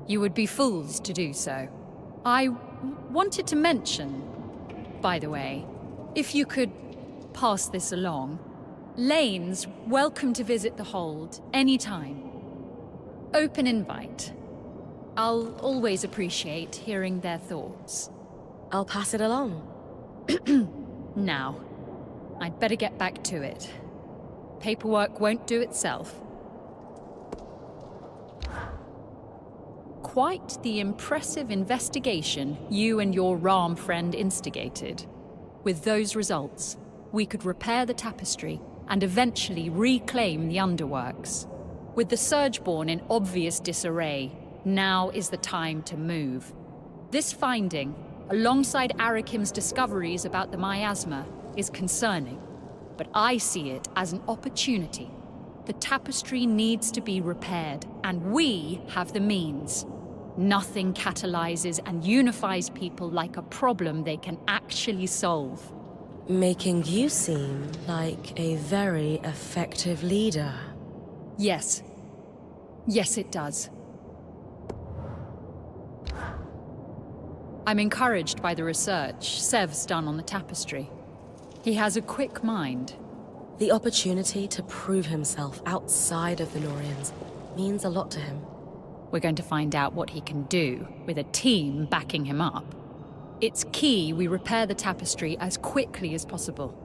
You would be fools to do so. I wanted to mention, by the way, if you could pass this along, Lane's welcome to visit the Hold anytime. Open invite. I'll always appreciate hearing their thoughts. I'll pass it along. Now, I'd better get back to it. Paperwork won't do itself. Quite the impressive investigation you and your Ram friend instigated. With those results, we could repair the tapestry and eventually reclaim the underworks. With the Surgeborn in obvious disarray, now is the time to move. This finding, alongside Arakim's discoveries about the miasma, is concerning, but I see it as an opportunity. The tapestry needs to be repaired, and we have the means. Nothing catalyzes and unifies people like a problem they can actually solve. Making you seem like a very effective leader. Yes. Yes, it does. I'm encouraged by the research Sev's done on the tapestry. He has a quick mind. The opportunity to prove himself outside of the Norians means a lot to him. We're going to find out what he can do, with a team backing him up. It's key we repair the tapestry as quickly as possible.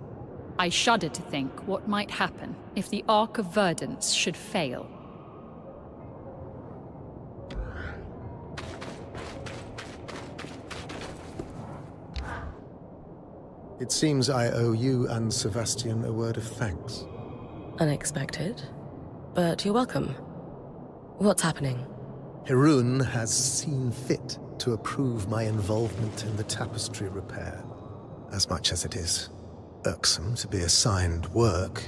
I shudder to think what might happen if the Ark of Verdance should fail. It seems I owe you and Sebastian a word of thanks. Unexpected, but you're welcome. What's happening? Harun has seen fit to approve my involvement in the tapestry repair. As much as it is irksome to be assigned work,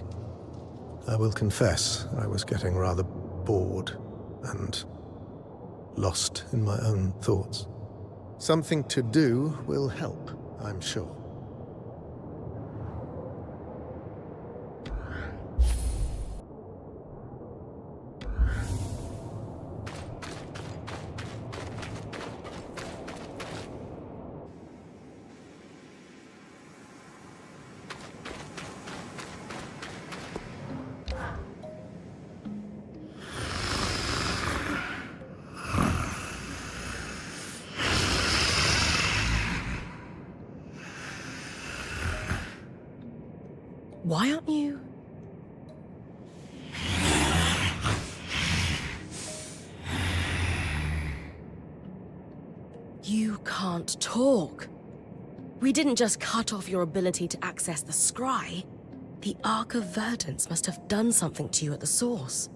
I will confess I was getting rather bored and lost in my own thoughts. Something to do will help, I'm sure. Why aren't you? can't talk. We didn't just cut off your ability to access the scry. The Ark of Verdance must have done something to you at the source.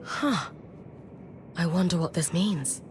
Huh. I wonder what this means.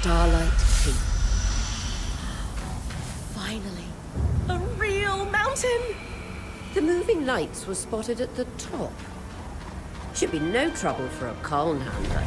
Starlight Keep. Finally, a real mountain! The moving lights were spotted at the top. Should be no trouble for a Khan handler.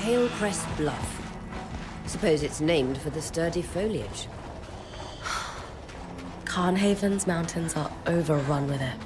Palecrest Bluff. Suppose it's named for the sturdy foliage. Carnhaven's mountains are overrun with it.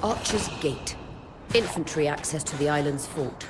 Archer's Gate. Infantry access to the island's fort.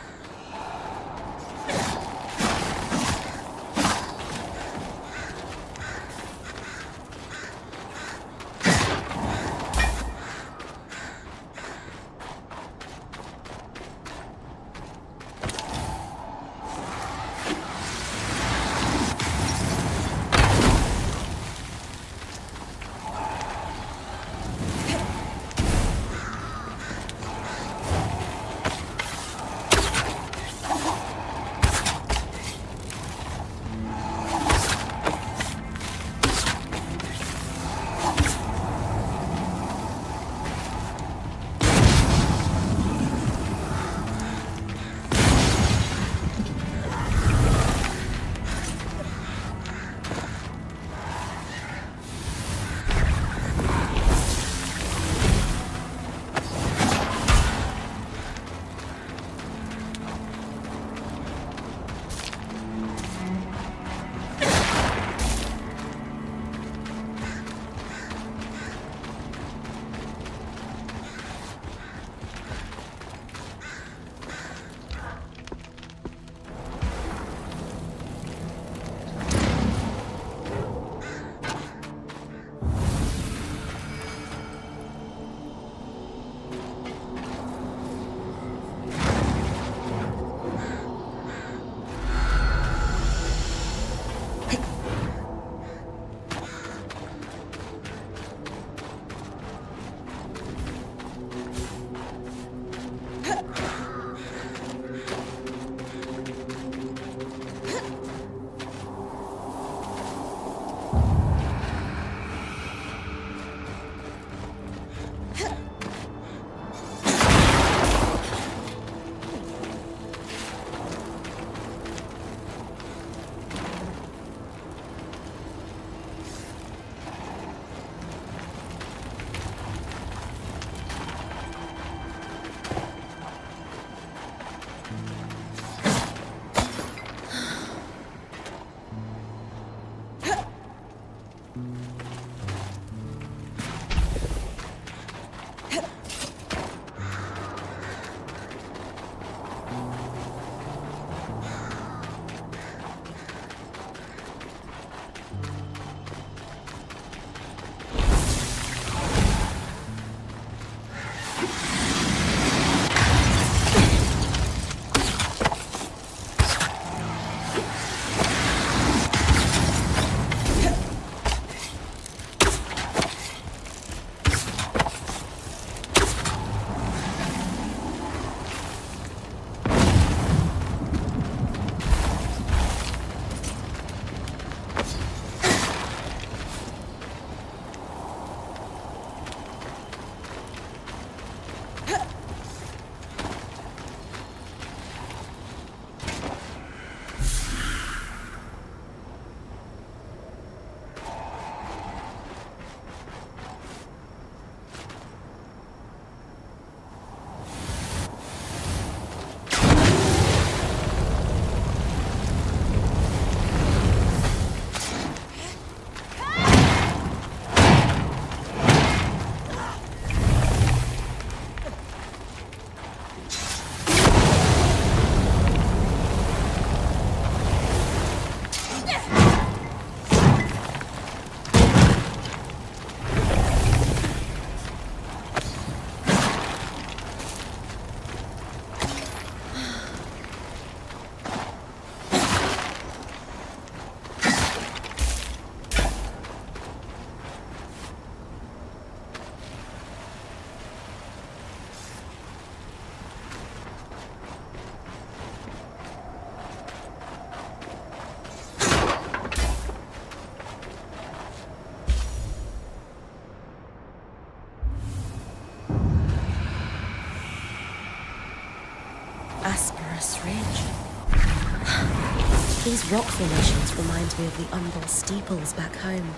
These rock formations remind me of the Umbral steeples back home.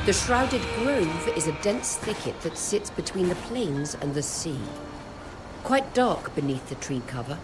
The Shrouded Grove is a dense thicket that sits between the plains and the sea. Quite dark beneath the tree cover.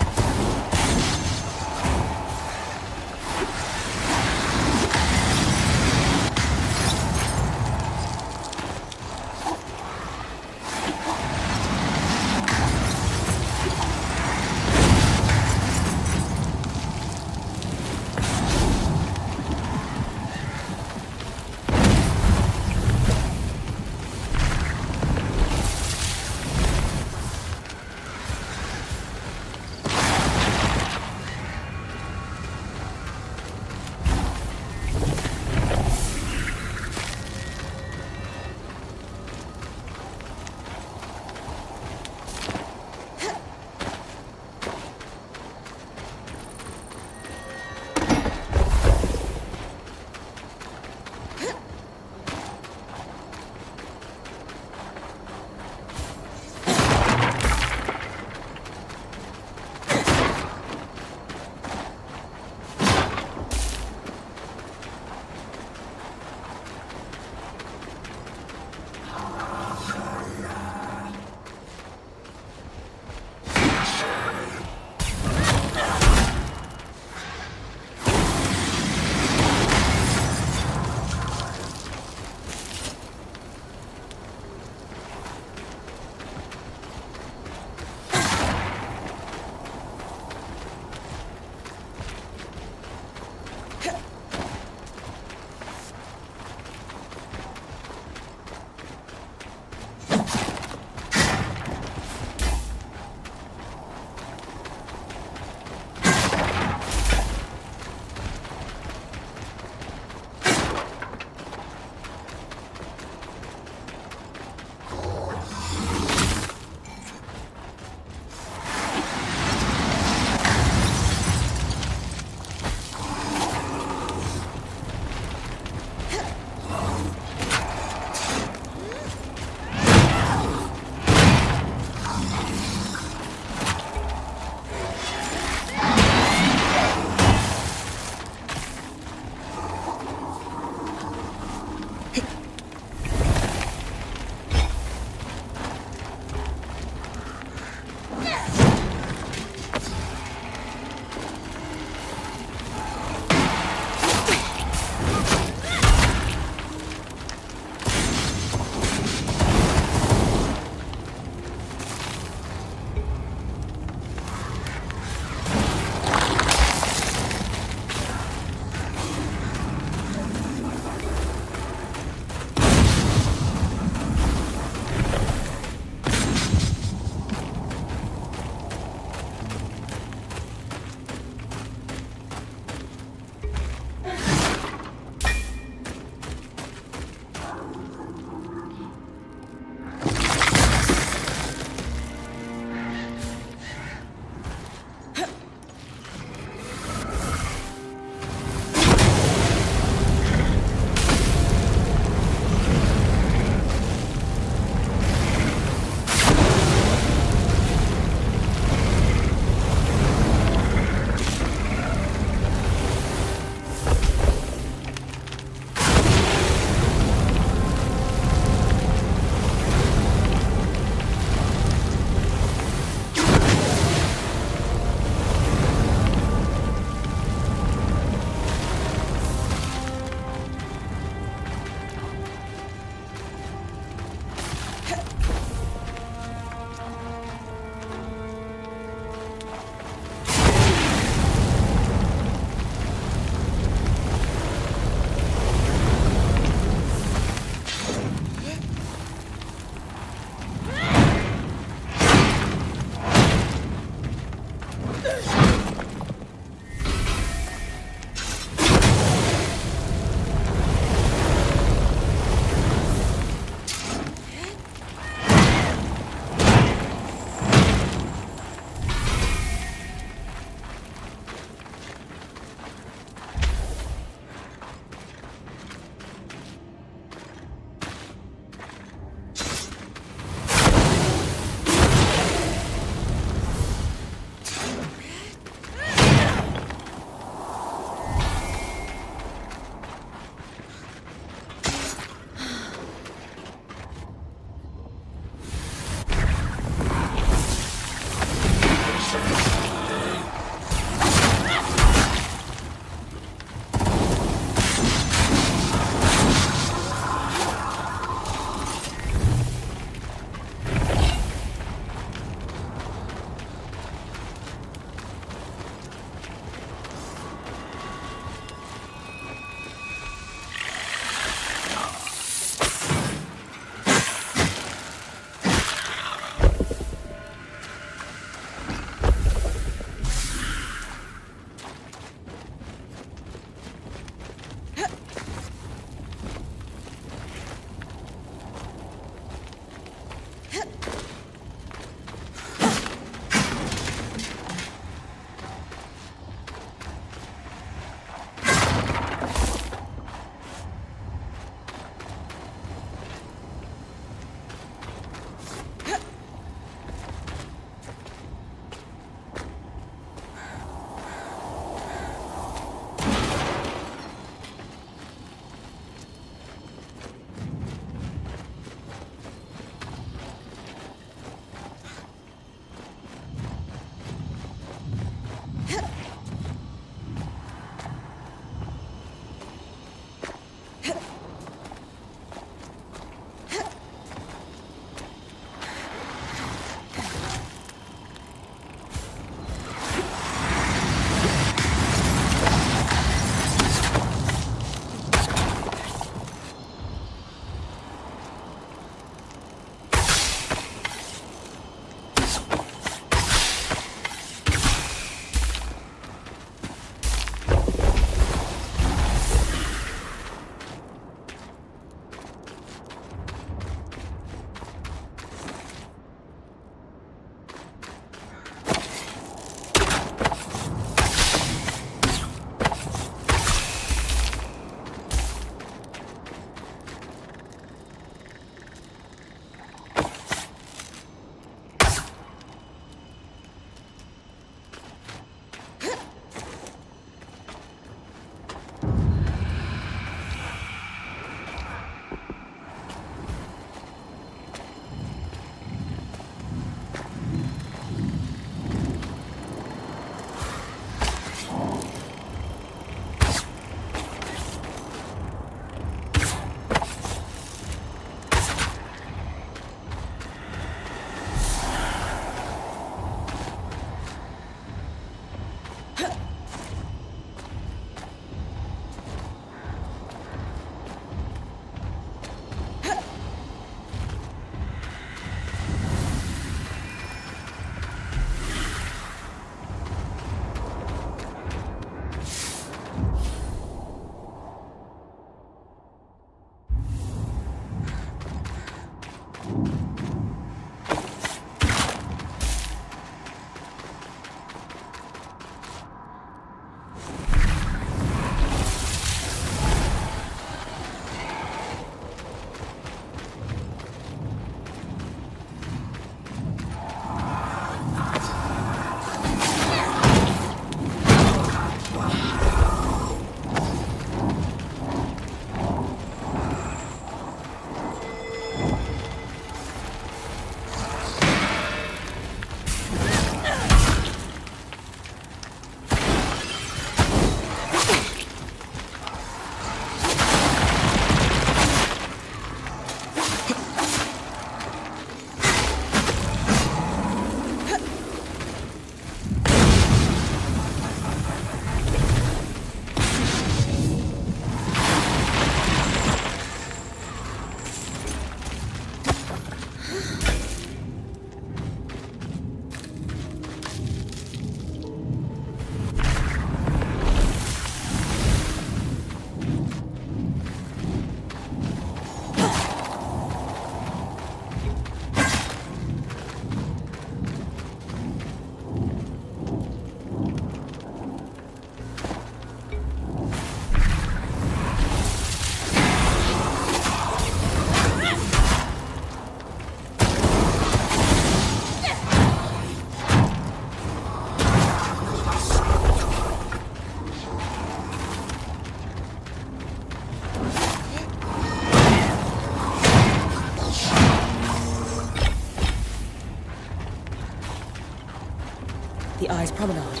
Sea Eyes Promenade.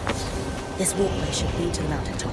This walkway should lead to the mountaintop.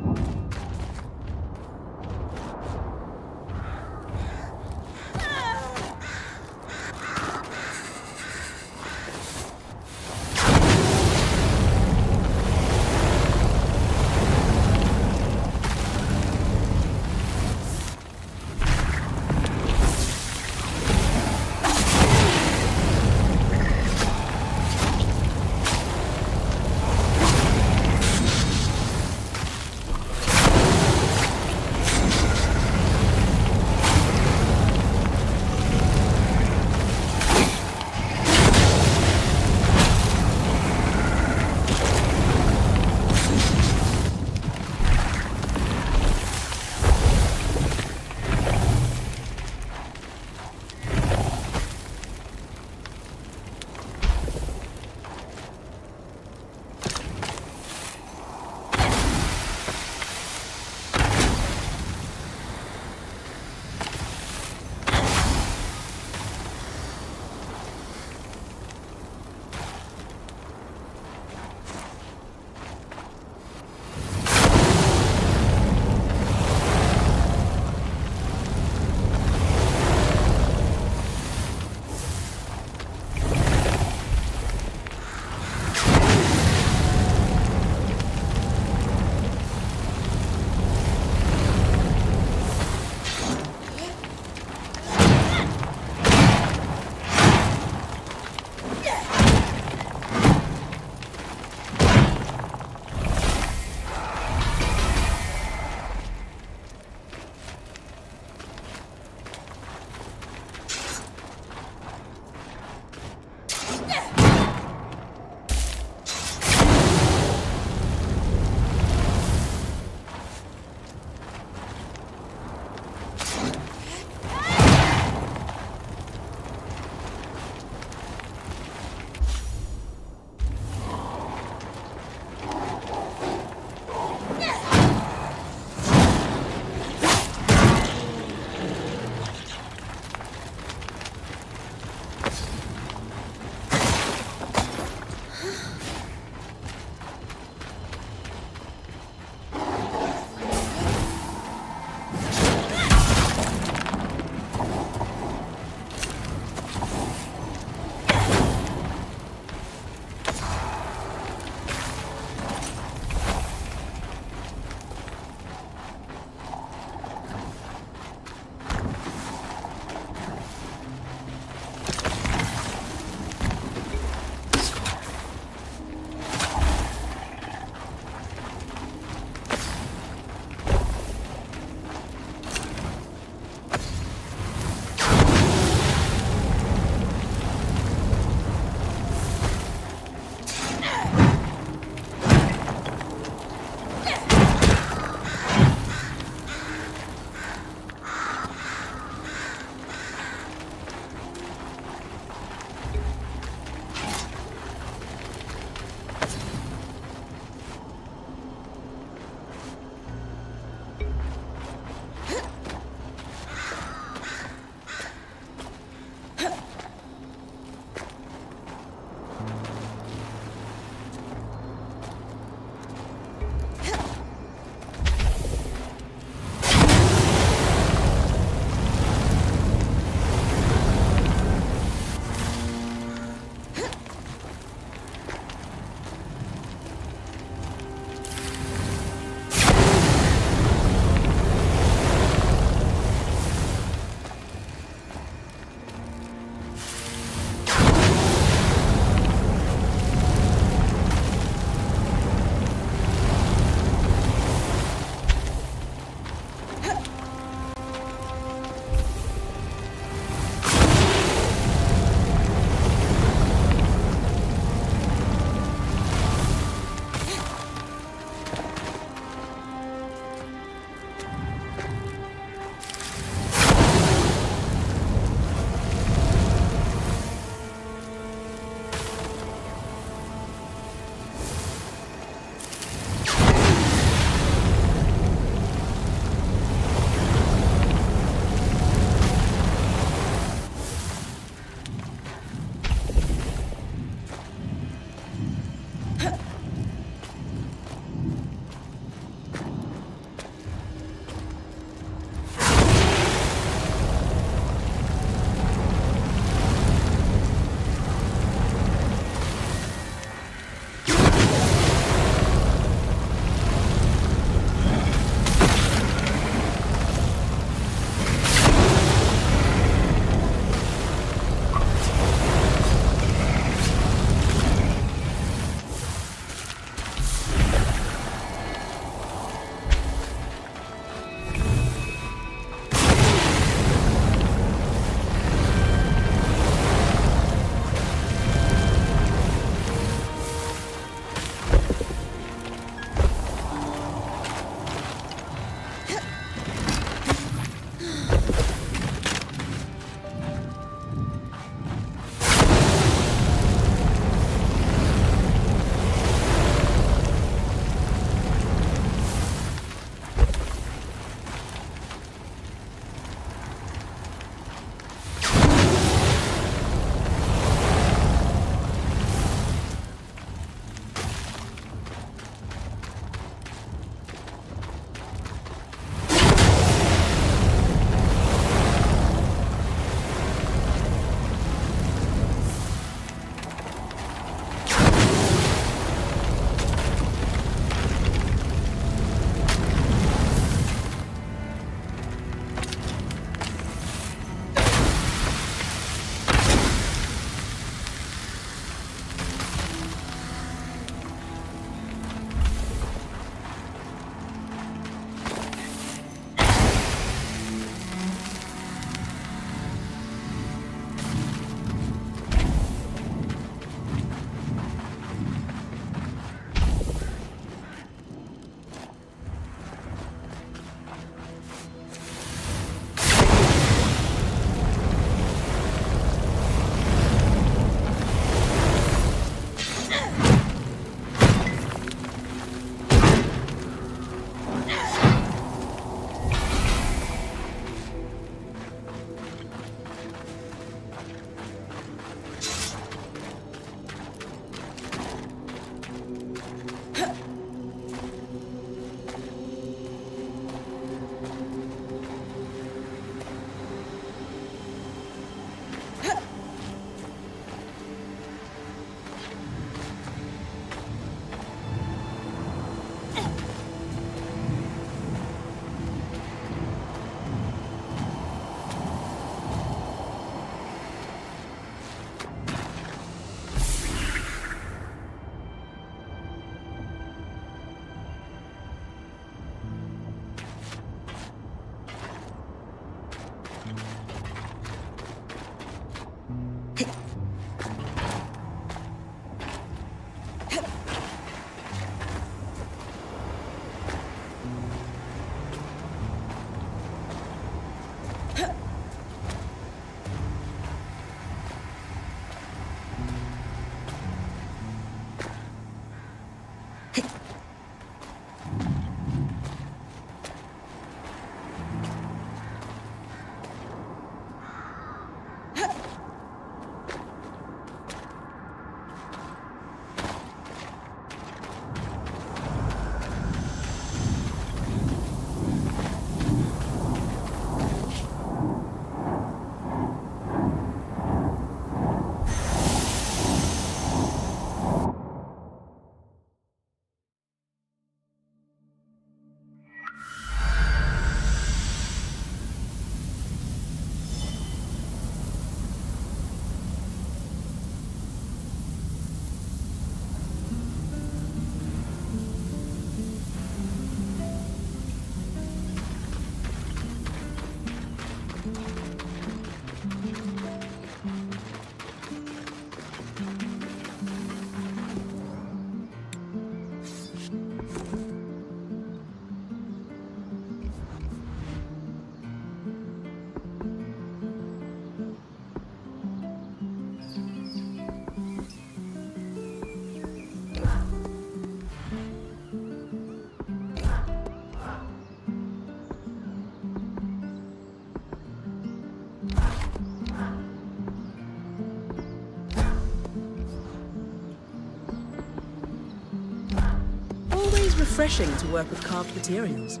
refreshing to work with carved materials.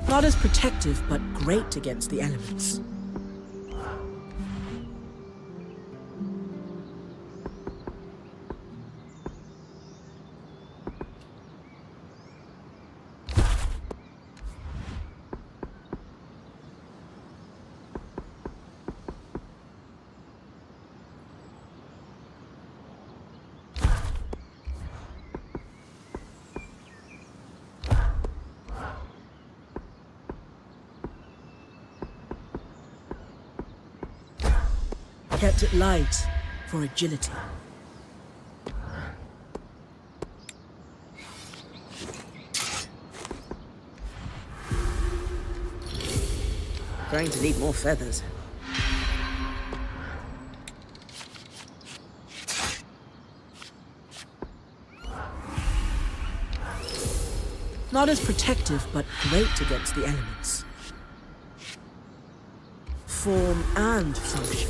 Not as protective, but great against the elements. Kept it light for agility. Going to need more feathers. Not as protective, but great against the elements. Form and function.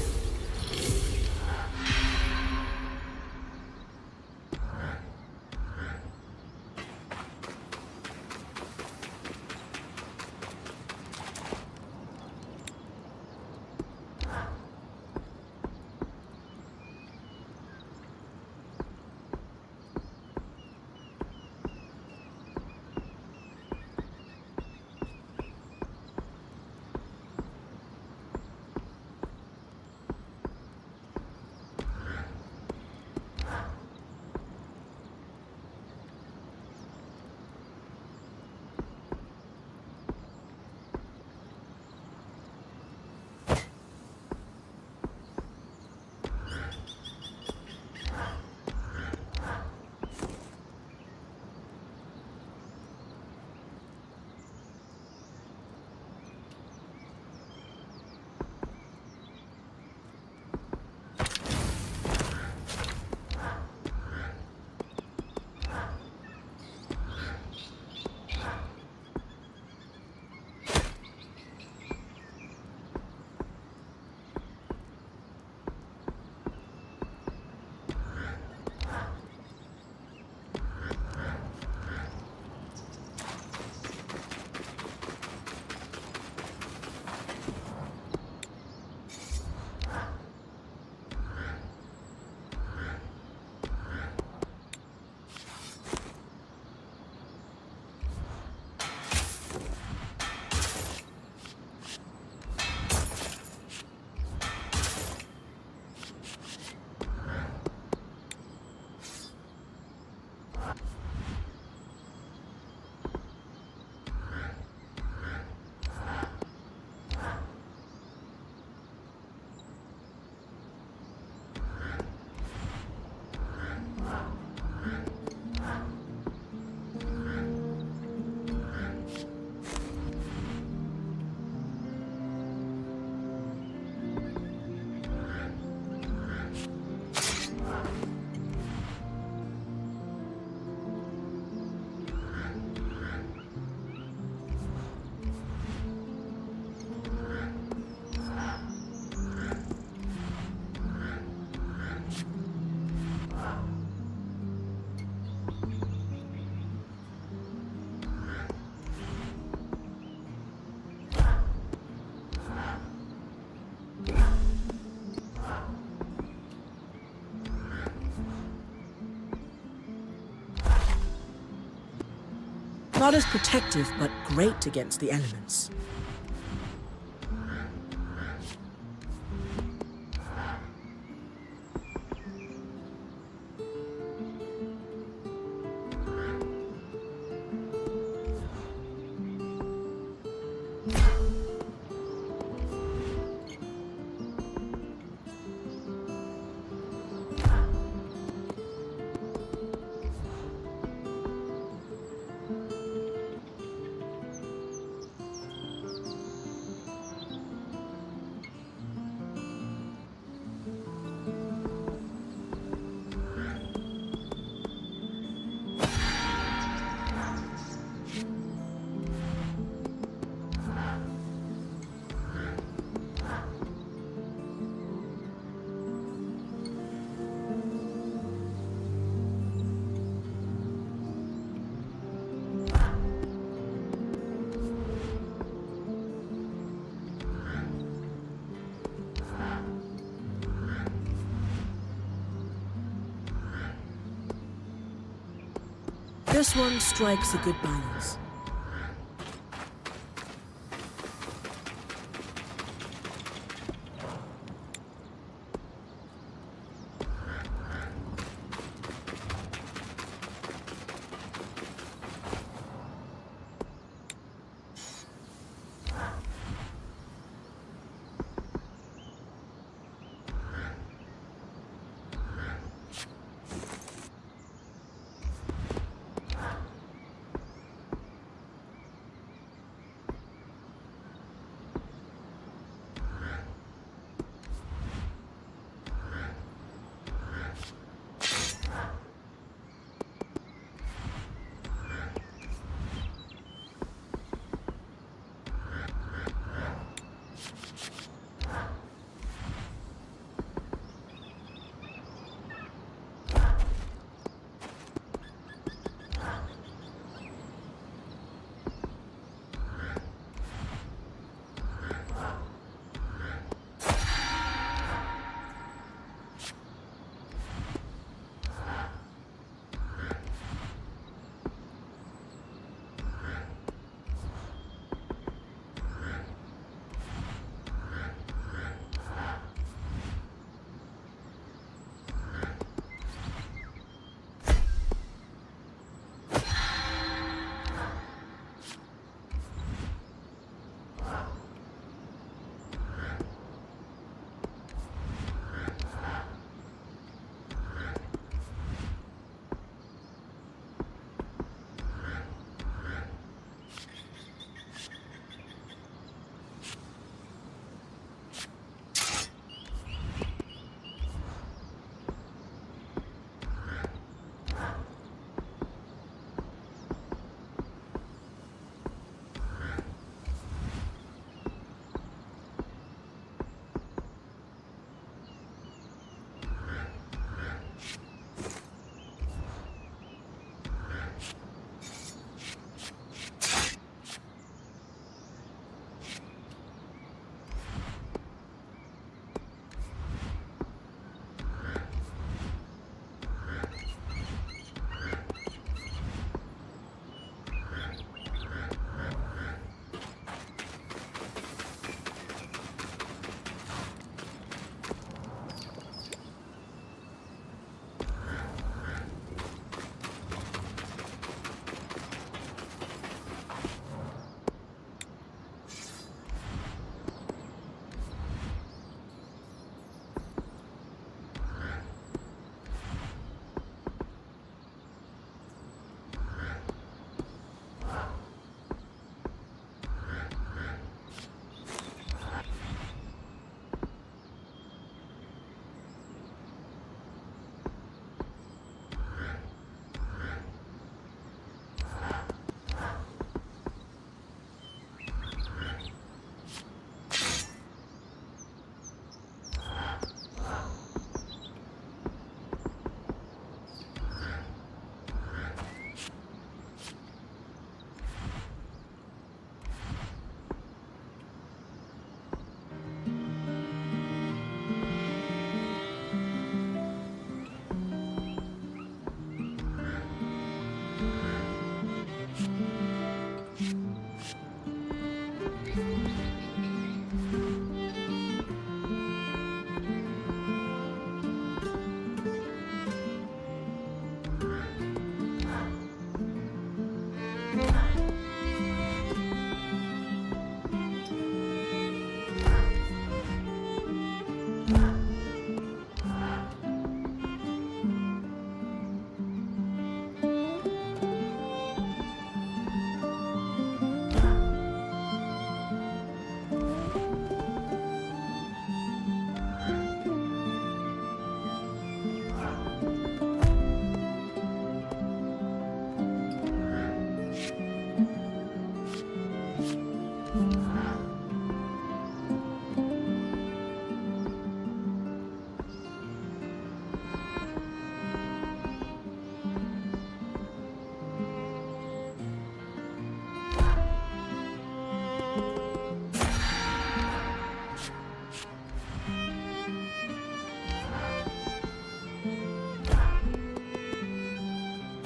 Not as protective, but great against the elements. This one strikes a good balance.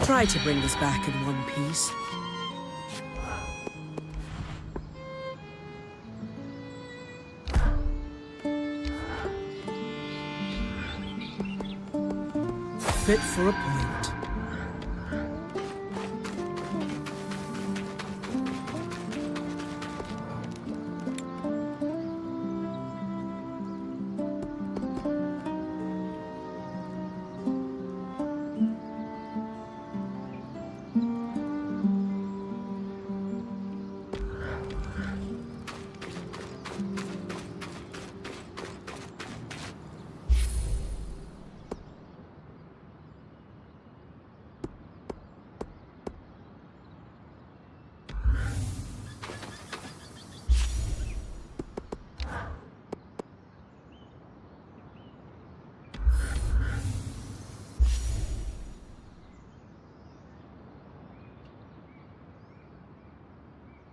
Try to bring this back in one piece. Fit for a point.